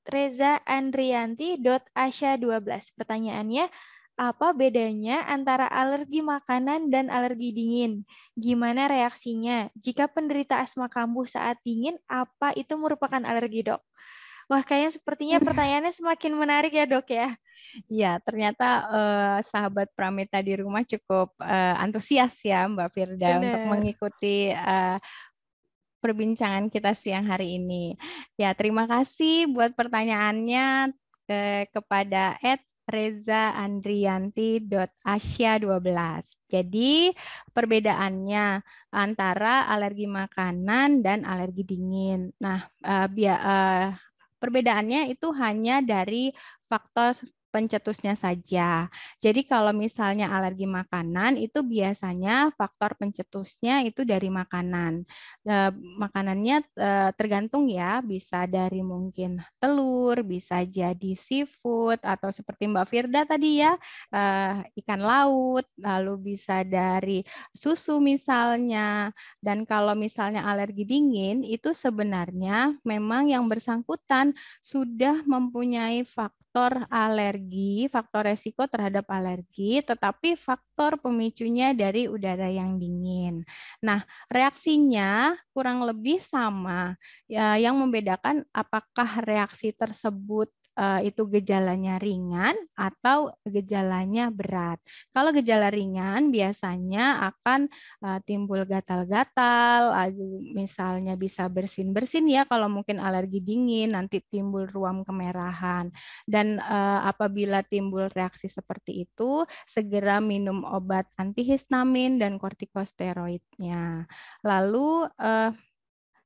@rezaandrianti.asya12. Pertanyaannya, apa bedanya antara alergi makanan dan alergi dingin? Gimana reaksinya? Jika penderita asma kambuh saat dingin, apa itu merupakan alergi, Dok? Wah, kayaknya sepertinya pertanyaannya semakin menarik ya, Dok, ya.
Ya, ternyata sahabat Pramita di rumah cukup antusias ya Mbak Firda untuk
Benar.
mengikuti perbincangan kita siang hari ini. Ya, terima kasih buat pertanyaannya kepada rezaandrianti.asya12. Jadi perbedaannya antara alergi makanan dan alergi dingin. Nah, perbedaannya itu hanya dari faktor pencetusnya saja. Jadi kalau misalnya alergi makanan itu biasanya faktor pencetusnya itu dari makanan. Makanannya tergantung ya, bisa dari mungkin telur, bisa jadi seafood atau seperti Mbak Firda tadi ya, ikan laut, lalu bisa dari susu misalnya. Dan kalau misalnya alergi dingin itu sebenarnya memang yang bersangkutan sudah mempunyai faktor alergi, faktor resiko terhadap alergi, tetapi faktor pemicunya dari udara yang dingin. Nah, reaksinya kurang lebih sama. Ya, yang membedakan apakah reaksi tersebut itu gejalanya ringan atau gejalanya berat. Kalau gejala ringan biasanya akan timbul gatal-gatal, misalnya bisa bersin-bersin ya kalau mungkin alergi dingin, nanti timbul ruam kemerahan. Dan apabila timbul reaksi seperti itu, segera minum obat antihistamin dan kortikosteroidnya. Lalu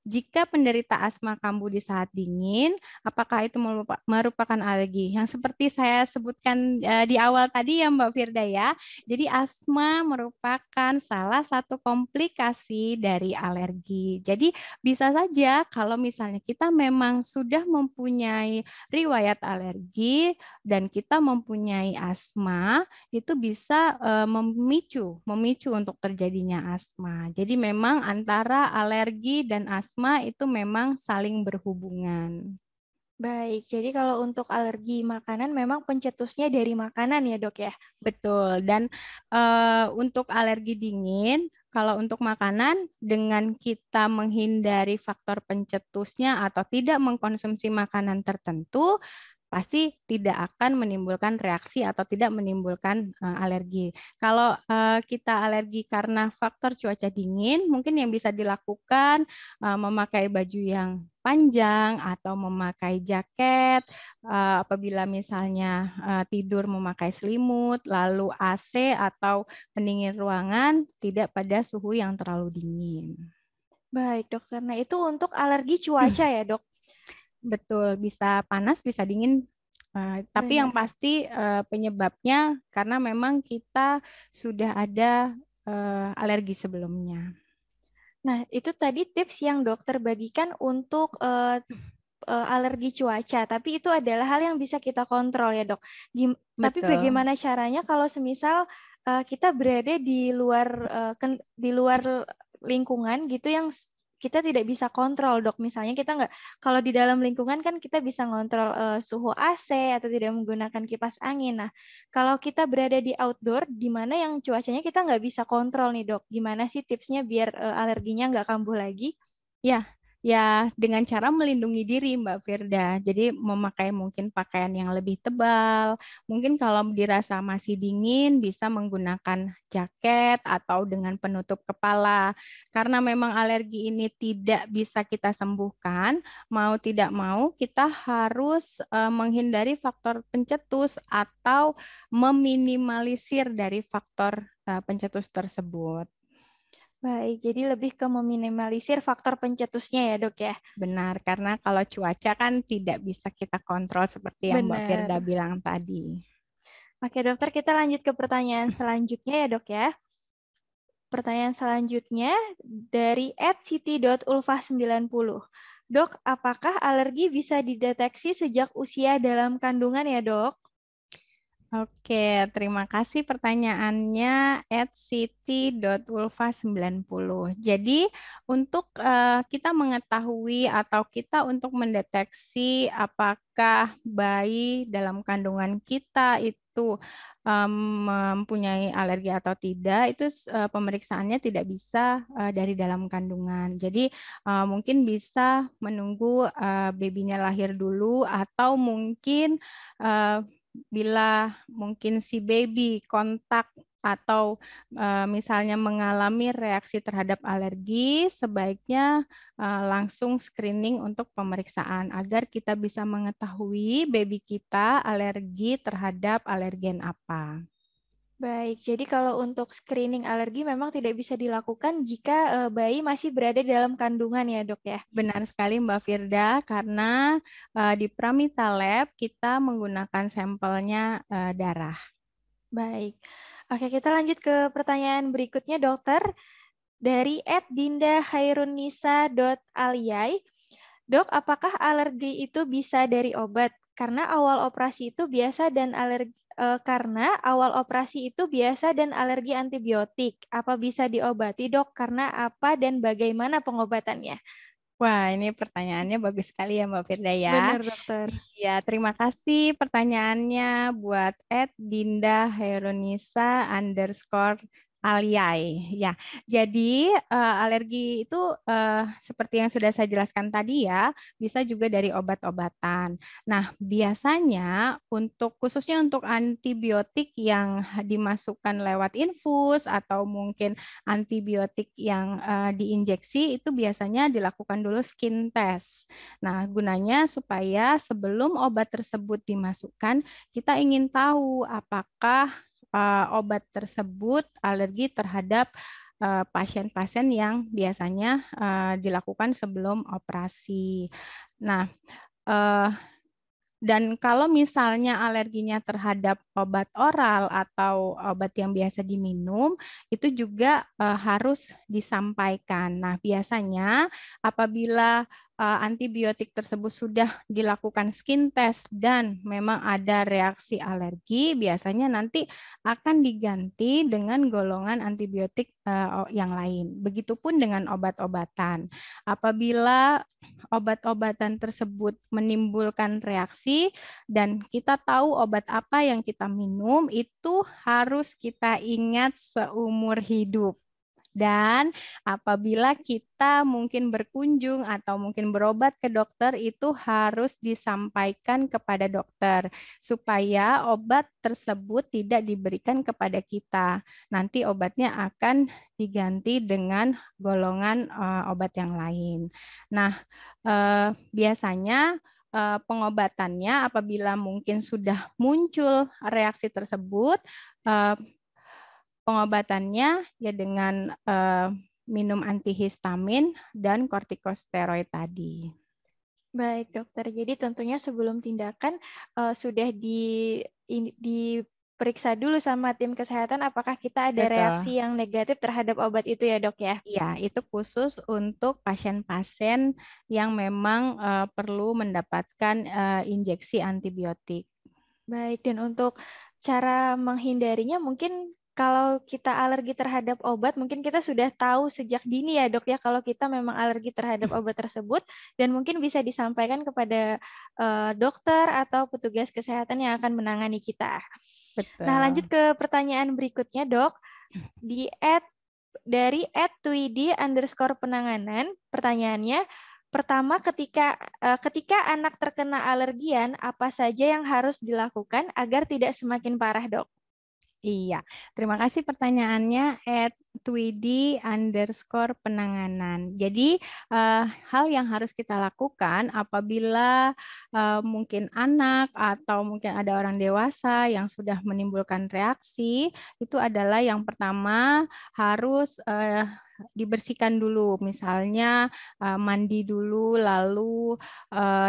jika penderita asma kambuh di saat dingin, apakah itu merupakan alergi? Yang seperti saya sebutkan di awal tadi ya Mbak Firda ya. Jadi asma merupakan salah satu komplikasi dari alergi. Jadi bisa saja kalau misalnya kita memang sudah mempunyai riwayat alergi dan kita mempunyai asma, itu bisa memicu untuk terjadinya asma. Jadi memang antara alergi dan asma itu memang saling berhubungan.
Baik, jadi kalau untuk alergi makanan memang pencetusnya dari makanan ya dok ya?
Betul, dan untuk alergi dingin, kalau untuk makanan dengan kita menghindari faktor pencetusnya atau tidak mengkonsumsi makanan tertentu, pasti tidak akan menimbulkan reaksi atau tidak menimbulkan alergi. Kalau kita alergi karena faktor cuaca dingin, mungkin yang bisa dilakukan memakai baju yang panjang atau memakai jaket, apabila misalnya tidur memakai selimut, lalu AC atau pendingin ruangan tidak pada suhu yang terlalu dingin.
Baik dokter, nah itu untuk alergi cuaca ya dok?
Betul, bisa panas, bisa dingin. Tapi yang
Benar.
pasti penyebabnya karena memang kita sudah ada alergi sebelumnya.
Nah, itu tadi tips yang dokter bagikan untuk alergi cuaca, tapi itu adalah hal yang bisa kita kontrol ya dok. Tapi
Betul.
bagaimana caranya kalau semisal kita berada di luar lingkungan gitu yang kita tidak bisa kontrol dok. Misalnya kita nggak, kalau di dalam lingkungan kan kita bisa ngontrol suhu AC atau tidak menggunakan kipas angin. Nah, kalau kita berada di outdoor, di mana yang cuacanya kita nggak bisa kontrol nih dok, gimana sih tipsnya biar alerginya nggak kambuh lagi?
Ya, dengan cara melindungi diri Mbak Firda. Jadi memakai mungkin pakaian yang lebih tebal. Mungkin kalau dirasa masih dingin bisa menggunakan jaket atau dengan penutup kepala. Karena memang alergi ini tidak bisa kita sembuhkan, mau tidak mau kita harus menghindari faktor pencetus atau meminimalisir dari faktor pencetus tersebut.
Baik, jadi lebih ke meminimalisir faktor pencetusnya ya dok ya?
Benar, karena kalau cuaca kan tidak bisa kita kontrol seperti yang Mbak Firda
Benar.
bilang tadi.
Oke dokter, kita lanjut ke pertanyaan selanjutnya ya dok ya. Pertanyaan selanjutnya dari @siti.ulfah90. Dok, apakah alergi bisa dideteksi sejak usia dalam kandungan ya dok?
Oke, terima kasih pertanyaannya @siti.ulfa90. Jadi untuk kita mengetahui atau kita untuk mendeteksi apakah bayi dalam kandungan kita itu mempunyai alergi atau tidak, itu pemeriksaannya tidak bisa dari dalam kandungan. Jadi mungkin bisa menunggu babynya lahir dulu atau mungkin bila mungkin si baby kontak atau misalnya mengalami reaksi terhadap alergi, sebaiknya langsung screening untuk pemeriksaan agar kita bisa mengetahui baby kita alergi terhadap alergen apa.
Baik, jadi kalau untuk screening alergi memang tidak bisa dilakukan jika bayi masih berada dalam kandungan ya dok ya?
Benar sekali Mbak Firda, karena di Pramita Lab kita menggunakan sampelnya darah.
Baik, oke kita lanjut ke pertanyaan berikutnya dokter. Dari @dindahairunisa.aliyai, dok apakah alergi itu bisa dari obat? Karena awal operasi itu biasa dan alergi antibiotik. Apa bisa diobati dok? Karena apa dan bagaimana pengobatannya?
Wah, ini pertanyaannya bagus sekali ya Mbak Firda ya.
Benar dokter.
Iya, terima kasih pertanyaannya buat @dinda_heronisa_aliyai. Ya, jadi alergi itu seperti yang sudah saya jelaskan tadi ya, bisa juga dari obat-obatan. Nah, biasanya khususnya untuk antibiotik yang dimasukkan lewat infus atau mungkin antibiotik yang diinjeksi itu biasanya dilakukan dulu skin test. Nah, gunanya supaya sebelum obat tersebut dimasukkan, kita ingin tahu apakah obat tersebut alergi terhadap pasien-pasien yang biasanya dilakukan sebelum operasi. Nah, dan kalau misalnya alerginya terhadap obat oral atau obat yang biasa diminum, itu juga harus disampaikan. Nah, biasanya apabila antibiotik tersebut sudah dilakukan skin test dan memang ada reaksi alergi, biasanya nanti akan diganti dengan golongan antibiotik yang lain. Begitupun dengan obat-obatan. Apabila obat-obatan tersebut menimbulkan reaksi dan kita tahu obat apa yang kita minum, itu harus kita ingat seumur hidup. Dan apabila kita mungkin berkunjung atau mungkin berobat ke dokter, itu harus disampaikan kepada dokter supaya obat tersebut tidak diberikan kepada kita. Nanti obatnya akan diganti dengan golongan obat yang lain. Nah, biasanya pengobatannya apabila mungkin sudah muncul reaksi tersebut, pengobatannya ya dengan minum antihistamin dan kortikosteroid tadi.
Baik dokter, jadi tentunya sebelum tindakan sudah diperiksa dulu sama tim kesehatan apakah kita ada
Betul.
reaksi yang negatif terhadap obat itu ya dok ya?
Iya, itu khusus untuk pasien-pasien yang memang perlu mendapatkan injeksi antibiotik.
Baik, dan untuk cara menghindarinya mungkin kalau kita alergi terhadap obat, mungkin kita sudah tahu sejak dini ya dok ya kalau kita memang alergi terhadap obat tersebut dan mungkin bisa disampaikan kepada dokter atau petugas kesehatan yang akan menangani kita.
Betul.
Nah lanjut ke pertanyaan berikutnya dok. Dari @twidi_penanganan, pertanyaannya, pertama ketika anak terkena alergian, apa saja yang harus dilakukan agar tidak semakin parah dok?
Iya, terima kasih pertanyaannya @twidi_penanganan. Jadi hal yang harus kita lakukan apabila mungkin anak atau mungkin ada orang dewasa yang sudah menimbulkan reaksi, itu adalah yang pertama harus dibersihkan dulu, misalnya mandi dulu, lalu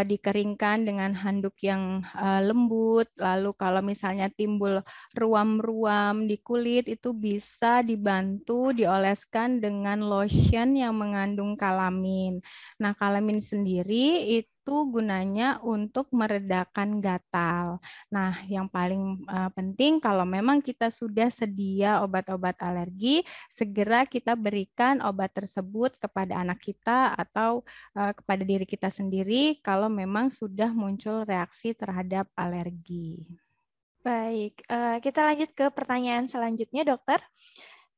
dikeringkan dengan handuk yang lembut, lalu kalau misalnya timbul ruam-ruam di kulit itu bisa dibantu dioleskan dengan lotion yang mengandung kalamin. Nah, kalamin sendiri itu gunanya untuk meredakan gatal. Nah, yang paling penting kalau memang kita sudah sedia obat-obat alergi, segera kita berikan obat tersebut kepada anak kita atau kepada diri kita sendiri kalau memang sudah muncul reaksi terhadap alergi.
Baik, kita lanjut ke pertanyaan selanjutnya dokter.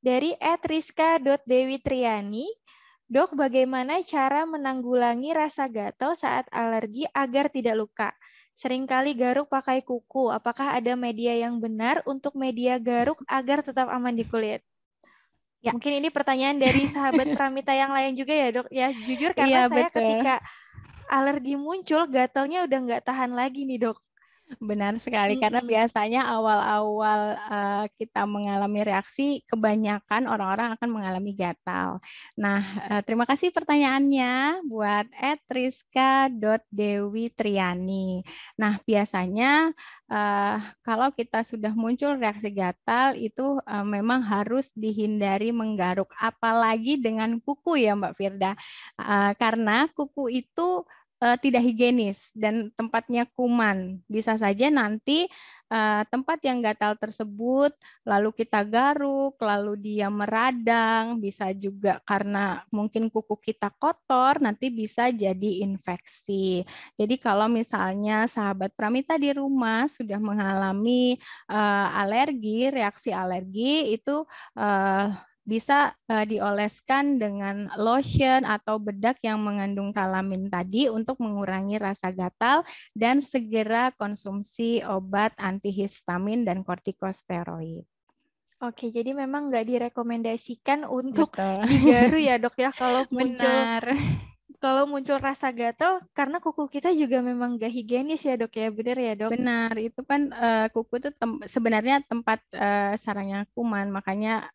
Dari @rizka.dewitriani, dok bagaimana cara menanggulangi rasa gatal saat alergi agar tidak luka? Seringkali garuk pakai kuku. Apakah ada media yang benar untuk media garuk agar tetap aman di kulit?
Ya.
Mungkin ini pertanyaan dari sahabat Pramita yang lain juga ya dok. Ya jujur karena
Iya,
saya
betul.
ketika alergi muncul, gatalnya udah nggak tahan lagi nih dok.
Benar sekali, karena
Mm-mm.
biasanya awal-awal kita mengalami reaksi, kebanyakan orang-orang akan mengalami gatal. Nah, terima kasih pertanyaannya buat @rizka.dewitriani. Nah, biasanya kalau kita sudah muncul reaksi gatal, itu memang harus dihindari menggaruk, apalagi dengan kuku ya Mbak Firda. Karena kuku itu tidak higienis dan tempatnya kuman. Bisa saja nanti tempat yang gatal tersebut lalu kita garuk, lalu dia meradang, bisa juga karena mungkin kuku kita kotor, nanti bisa jadi infeksi. Jadi kalau misalnya sahabat Pramita di rumah sudah mengalami alergi, reaksi alergi itu bisa dioleskan dengan lotion atau bedak yang mengandung kalamin tadi untuk mengurangi rasa gatal dan segera konsumsi obat antihistamin dan kortikosteroid.
Oke, jadi memang nggak direkomendasikan untuk
Betul.
digaru ya dok ya kalau
Benar.
muncul rasa gatal karena kuku kita juga memang nggak higienis ya dok ya, bener ya dok?
Benar, itu kan kuku itu sebenarnya tempat sarangnya kuman, makanya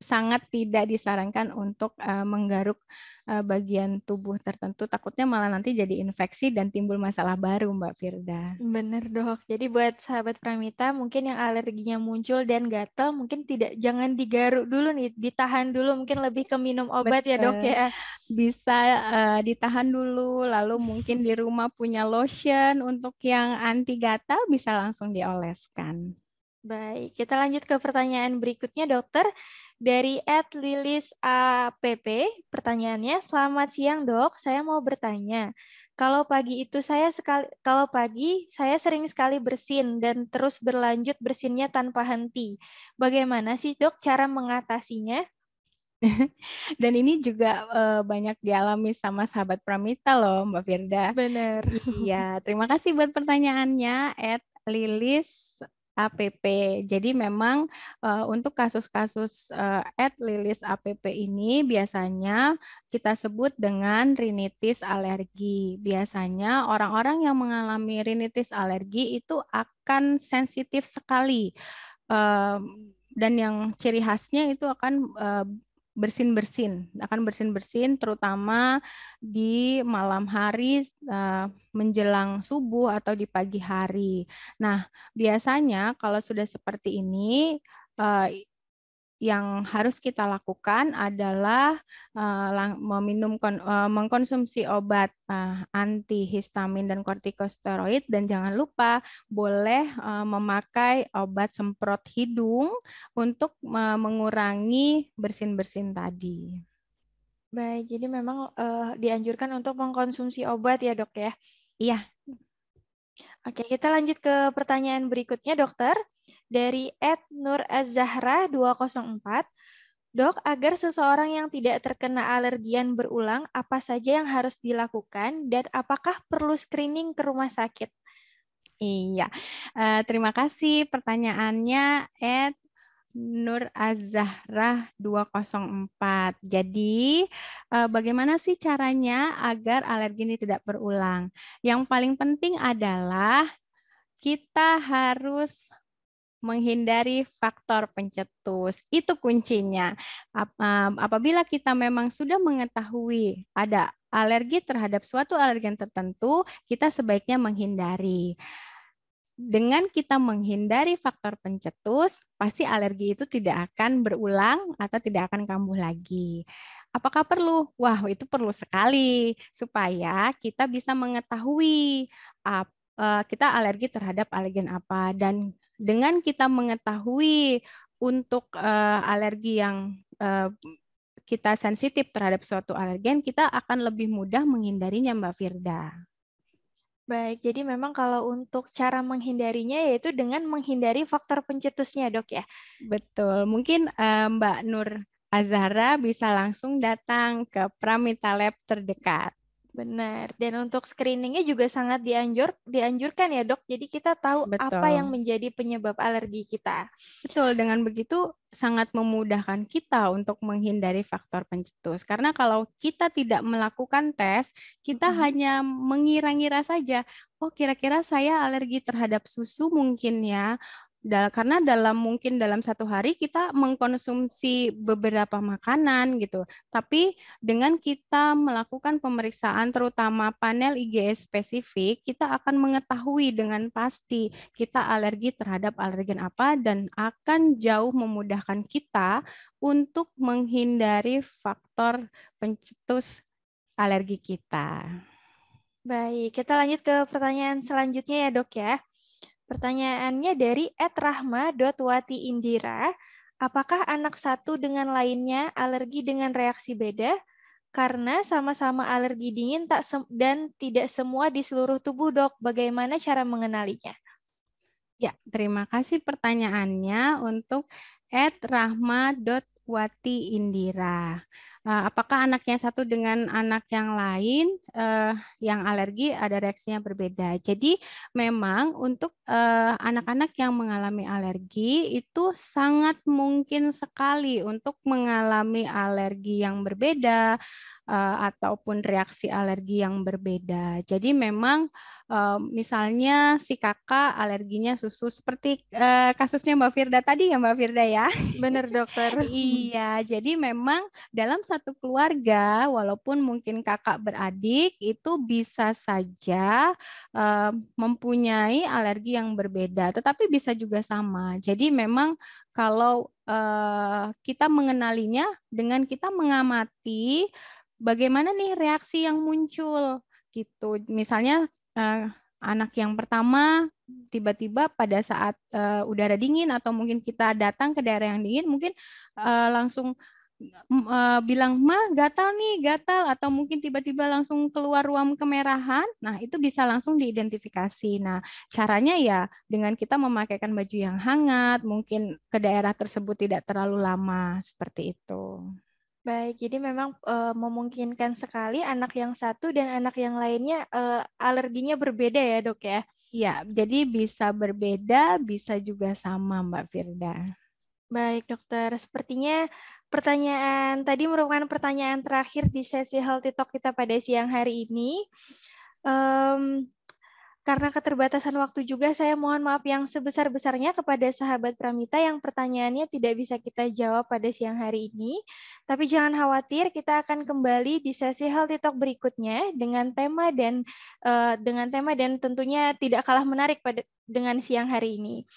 sangat tidak disarankan untuk menggaruk bagian tubuh tertentu, takutnya malah nanti jadi infeksi dan timbul masalah baru, Mbak Firda.
Bener dok. Jadi buat sahabat Pramita mungkin yang alerginya muncul dan gatal mungkin jangan digaruk dulu nih, ditahan dulu, mungkin lebih ke minum obat ya dok
Betul.
ya.
Bisa ditahan dulu, lalu mungkin di rumah punya lotion untuk yang anti gatal bisa langsung dioleskan.
Baik, kita lanjut ke pertanyaan berikutnya dokter. Dari @lilis_app, pertanyaannya, selamat siang dok, saya mau bertanya. Kalau pagi saya sering sekali bersin dan terus berlanjut bersinnya tanpa henti. Bagaimana sih dok cara mengatasinya?
Dan ini juga banyak dialami sama sahabat Pramita loh, Mbak Firda.
Benar.
Iya, terima kasih buat pertanyaannya, @lilis_app. Jadi memang untuk kasus-kasus @lilis_app ini biasanya kita sebut dengan rinitis alergi. Biasanya orang-orang yang mengalami rinitis alergi itu akan sensitif sekali. Dan yang ciri khasnya itu akan bersin-bersin terutama di malam hari menjelang subuh atau di pagi hari. Nah, biasanya kalau sudah seperti ini yang harus kita lakukan adalah mengkonsumsi obat antihistamin dan kortikosteroid, dan jangan lupa boleh memakai obat semprot hidung untuk mengurangi bersin-bersin tadi.
Baik, jadi memang dianjurkan untuk mengkonsumsi obat ya dok ya?
Iya.
Oke, kita lanjut ke pertanyaan berikutnya dokter. Dari @nurazahra204. Dok, agar seseorang yang tidak terkena alergian berulang, apa saja yang harus dilakukan dan apakah perlu screening ke rumah sakit?
Iya, terima kasih pertanyaannya Nur Azzahrah 204. Jadi, bagaimana sih caranya agar alergi ini tidak berulang? Yang paling penting adalah kita harus menghindari faktor pencetus. Itu kuncinya. Apabila kita memang sudah mengetahui ada alergi terhadap suatu alergen tertentu, kita sebaiknya menghindari. Dengan kita menghindari faktor pencetus, pasti alergi itu tidak akan berulang atau tidak akan kambuh lagi. Apakah perlu? Wah, itu perlu sekali supaya kita bisa mengetahui kita alergi terhadap alergen apa, dan dengan kita mengetahui untuk alergi yang kita sensitif terhadap suatu alergen, kita akan lebih mudah menghindarinya, Mbak Firda.
Baik, jadi memang kalau untuk cara menghindarinya yaitu dengan menghindari faktor pencetusnya, dok ya?
Betul. Mungkin Mbak Nur Azhara bisa langsung datang ke Pramita Lab terdekat.
Benar. Dan untuk screeningnya juga sangat dianjurkan ya dok. Jadi kita tahu apa yang
Betul.
menjadi penyebab alergi kita.
Betul, dengan begitu sangat memudahkan kita untuk menghindari faktor pencetus. Karena kalau kita tidak melakukan tes, kita hanya mengira-ngira saja, oh kira-kira saya alergi terhadap susu mungkin ya. Karena mungkin dalam satu hari kita mengkonsumsi beberapa makanan gitu. Tapi dengan kita melakukan pemeriksaan terutama panel IgS spesifik, kita akan mengetahui dengan pasti kita alergi terhadap alergen apa dan akan jauh memudahkan kita untuk menghindari faktor pencetus alergi kita.
Baik, kita lanjut ke pertanyaan selanjutnya ya dok ya. Pertanyaannya dari @rahma.wati_indira. Apakah anak satu dengan lainnya alergi dengan reaksi beda? Karena sama-sama alergi dingin dan tidak semua di seluruh tubuh dok. Bagaimana cara mengenalinya?
Ya, terima kasih pertanyaannya untuk @rahma.wati_indira. Apakah anaknya satu dengan anak yang lain yang alergi ada reaksinya berbeda. Jadi memang untuk anak-anak yang mengalami alergi itu sangat mungkin sekali untuk mengalami alergi yang berbeda ataupun reaksi alergi yang berbeda. Jadi memang misalnya si kakak alerginya susu seperti kasusnya Mbak Firda tadi ya Mbak Firda ya.
Benar dokter.
Iya, jadi memang dalam satu keluarga walaupun mungkin kakak beradik itu bisa saja mempunyai alergi yang berbeda, tetapi bisa juga sama. Jadi memang kalau kita mengenalinya dengan kita mengamati bagaimana nih reaksi yang muncul gitu. Misalnya anak yang pertama tiba-tiba pada saat udara dingin atau mungkin kita datang ke daerah yang dingin mungkin langsung bilang mah gatal nih gatal atau mungkin tiba-tiba langsung keluar ruam kemerahan. Nah itu bisa langsung diidentifikasi. Nah caranya ya dengan kita memakaikan baju yang hangat, mungkin ke daerah tersebut tidak terlalu lama seperti itu.
Baik, jadi memang memungkinkan sekali anak yang satu dan anak yang lainnya alerginya berbeda ya dok ya?
Ya, jadi bisa berbeda, bisa juga sama Mbak Firda.
Baik dokter, sepertinya pertanyaan tadi merupakan pertanyaan terakhir di sesi Healthy Talk kita pada siang hari ini. Karena keterbatasan waktu juga, saya mohon maaf yang sebesar-besarnya kepada sahabat Pramita yang pertanyaannya tidak bisa kita jawab pada siang hari ini. Tapi jangan khawatir, kita akan kembali di sesi Healthy Talk berikutnya dengan tema dan tentunya tidak kalah menarik dengan siang hari ini.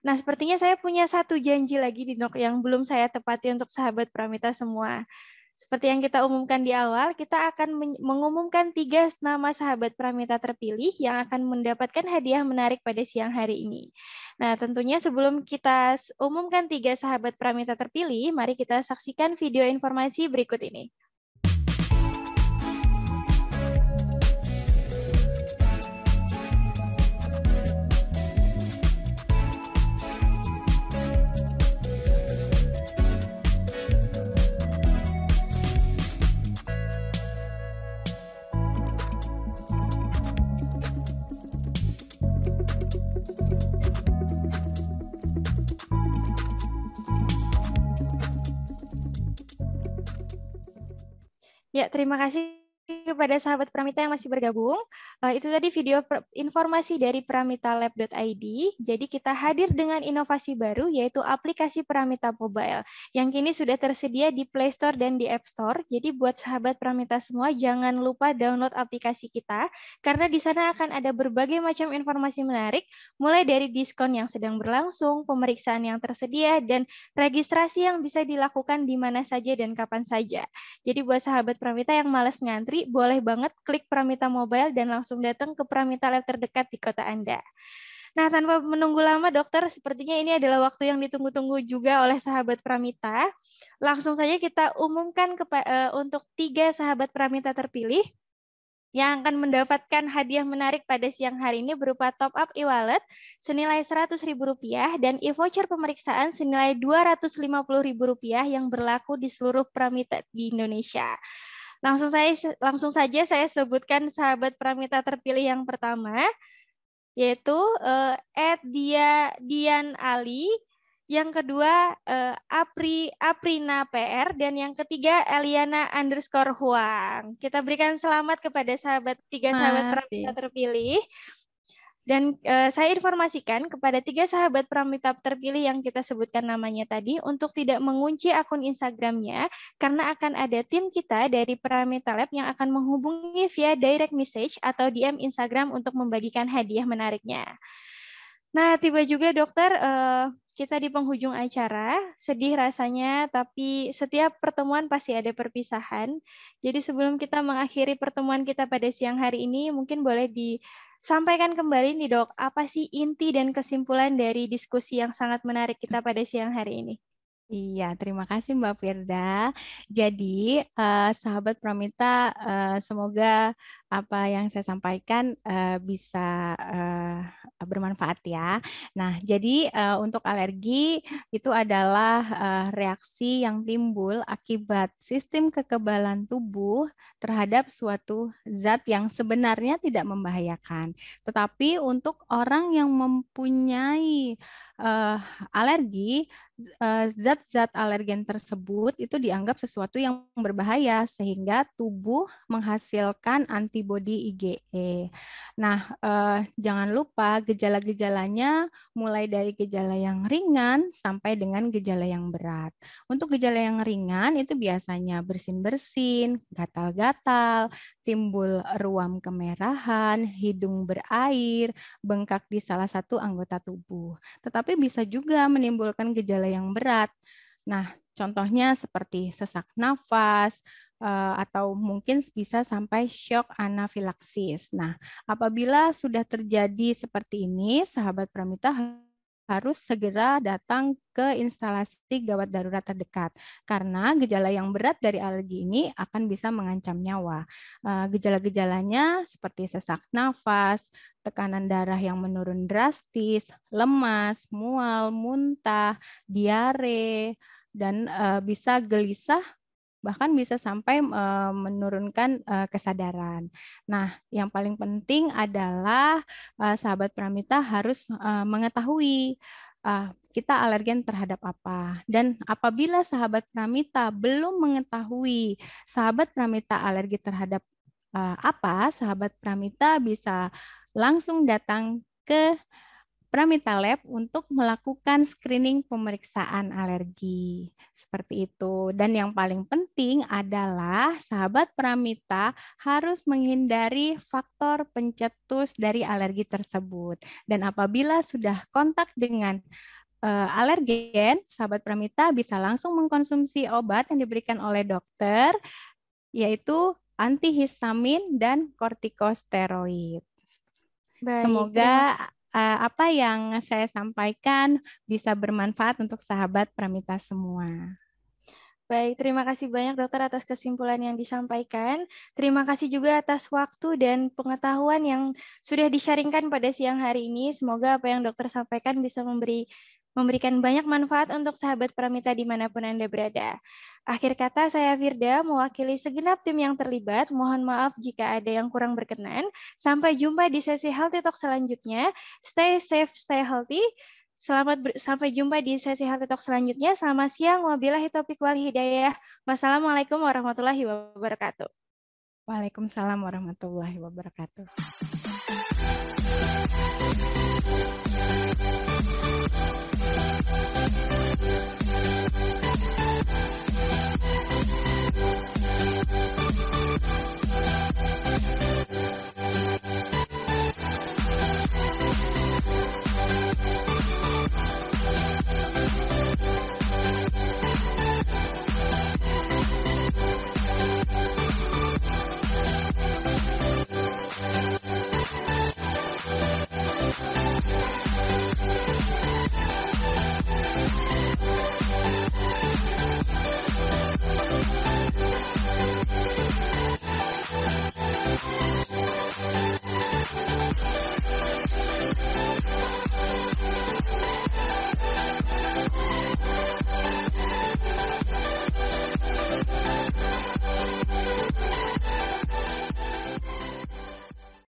Nah, sepertinya saya punya satu janji lagi di Dok yang belum saya tepati untuk sahabat Pramita semua. Seperti yang kita umumkan di awal, kita akan mengumumkan 3 nama sahabat Pramita terpilih yang akan mendapatkan hadiah menarik pada siang hari ini. Nah, tentunya sebelum kita umumkan 3 sahabat Pramita terpilih, mari kita saksikan video informasi berikut ini. Ya, terima kasih kepada sahabat Pramita yang masih bergabung. Itu tadi video informasi dari pramitalab.id. Jadi kita hadir dengan inovasi baru yaitu aplikasi Pramita Mobile yang kini sudah tersedia di Play Store dan di App Store. Jadi buat sahabat Pramita semua jangan lupa download aplikasi kita karena di sana akan ada berbagai macam informasi menarik mulai dari diskon yang sedang berlangsung, pemeriksaan yang tersedia dan registrasi yang bisa dilakukan di mana saja dan kapan saja. Jadi buat sahabat Pramita yang malas ngantri, boleh banget klik Pramita Mobile dan langsung datang ke Pramita Lab terdekat di kota Anda. Nah, tanpa menunggu lama, dokter, sepertinya ini adalah waktu yang ditunggu-tunggu juga oleh sahabat Pramita. Langsung saja kita umumkan untuk 3 sahabat Pramita terpilih yang akan mendapatkan hadiah menarik pada siang hari ini berupa top up e-wallet senilai Rp100.000 dan e-voucher pemeriksaan senilai Rp250.000 yang berlaku di seluruh Pramita di Indonesia. Langsung saja saya sebutkan sahabat Pramita terpilih yang pertama, yaitu Dian Ali, yang kedua Aprina PR, dan yang ketiga Eliana_Huang. Kita berikan selamat kepada tiga sahabat Pramita terpilih. Dan saya informasikan kepada 3 sahabat Pramita terpilih yang kita sebutkan namanya tadi untuk tidak mengunci akun Instagramnya, karena akan ada tim kita dari Pramita Lab yang akan menghubungi via direct message atau DM Instagram untuk membagikan hadiah menariknya. Nah, tiba juga dokter, kita di penghujung acara. Sedih rasanya, tapi setiap pertemuan pasti ada perpisahan. Jadi sebelum kita mengakhiri pertemuan kita pada siang hari ini, mungkin boleh disampaikan kembali nih dok, apa sih inti dan kesimpulan dari diskusi yang sangat menarik kita pada siang hari ini?
Iya, terima kasih Mbak Firda. Jadi, sahabat Pramita, semoga apa yang saya sampaikan bisa bermanfaat ya. Nah, jadi untuk alergi itu adalah reaksi yang timbul akibat sistem kekebalan tubuh terhadap suatu zat yang sebenarnya tidak membahayakan. Tetapi untuk orang yang mempunyai alergi, zat-zat alergen tersebut itu dianggap sesuatu yang berbahaya sehingga tubuh menghasilkan antibodi IgE. Nah, jangan lupa gejala-gejalanya mulai dari gejala yang ringan sampai dengan gejala yang berat. Untuk gejala yang ringan itu biasanya bersin-bersin, gatal-gatal, timbul ruam kemerahan, hidung berair, bengkak di salah satu anggota tubuh. Tetapi bisa juga menimbulkan gejala yang berat. Nah, contohnya seperti sesak nafas, atau mungkin bisa sampai shock anafilaksis. Nah, apabila sudah terjadi seperti ini, sahabat Pramita harus segera datang ke instalasi gawat darurat terdekat karena gejala yang berat dari alergi ini akan bisa mengancam nyawa. Gejala-gejalanya seperti sesak nafas, tekanan darah yang menurun drastis, lemas, mual, muntah, diare, dan bisa gelisah, bahkan bisa sampai menurunkan kesadaran. Nah, yang paling penting adalah sahabat Pramita harus mengetahui kita alergen terhadap apa. Dan apabila sahabat Pramita belum mengetahui sahabat Pramita alergi terhadap apa, sahabat Pramita bisa langsung datang ke Pramita Lab untuk melakukan screening pemeriksaan alergi. Seperti itu. Dan yang paling penting adalah sahabat Pramita harus menghindari faktor pencetus dari alergi tersebut. Dan apabila sudah kontak dengan alergen, sahabat Pramita bisa langsung mengkonsumsi obat yang diberikan oleh dokter, yaitu antihistamin dan kortikosteroid.
Baik,
Semoga apa yang saya sampaikan bisa bermanfaat untuk sahabat Pramita semua.
Baik, terima kasih banyak dokter atas kesimpulan yang disampaikan. Terima kasih juga atas waktu dan pengetahuan yang sudah di-sharingkan pada siang hari ini. Semoga apa yang dokter sampaikan bisa memberikan banyak manfaat untuk sahabat Pramita dimanapun Anda berada. Akhir kata, saya Firda, mewakili segenap tim yang terlibat. Mohon maaf jika ada yang kurang berkenan. Sampai jumpa di sesi Healthy Talk selanjutnya. Stay safe, stay healthy. Sampai jumpa di sesi Healthy Talk selanjutnya. Selamat siang. Wabillahi taufiq wal hidayah. Wassalamualaikum warahmatullahi wabarakatuh.
Waalaikumsalam warahmatullahi wabarakatuh.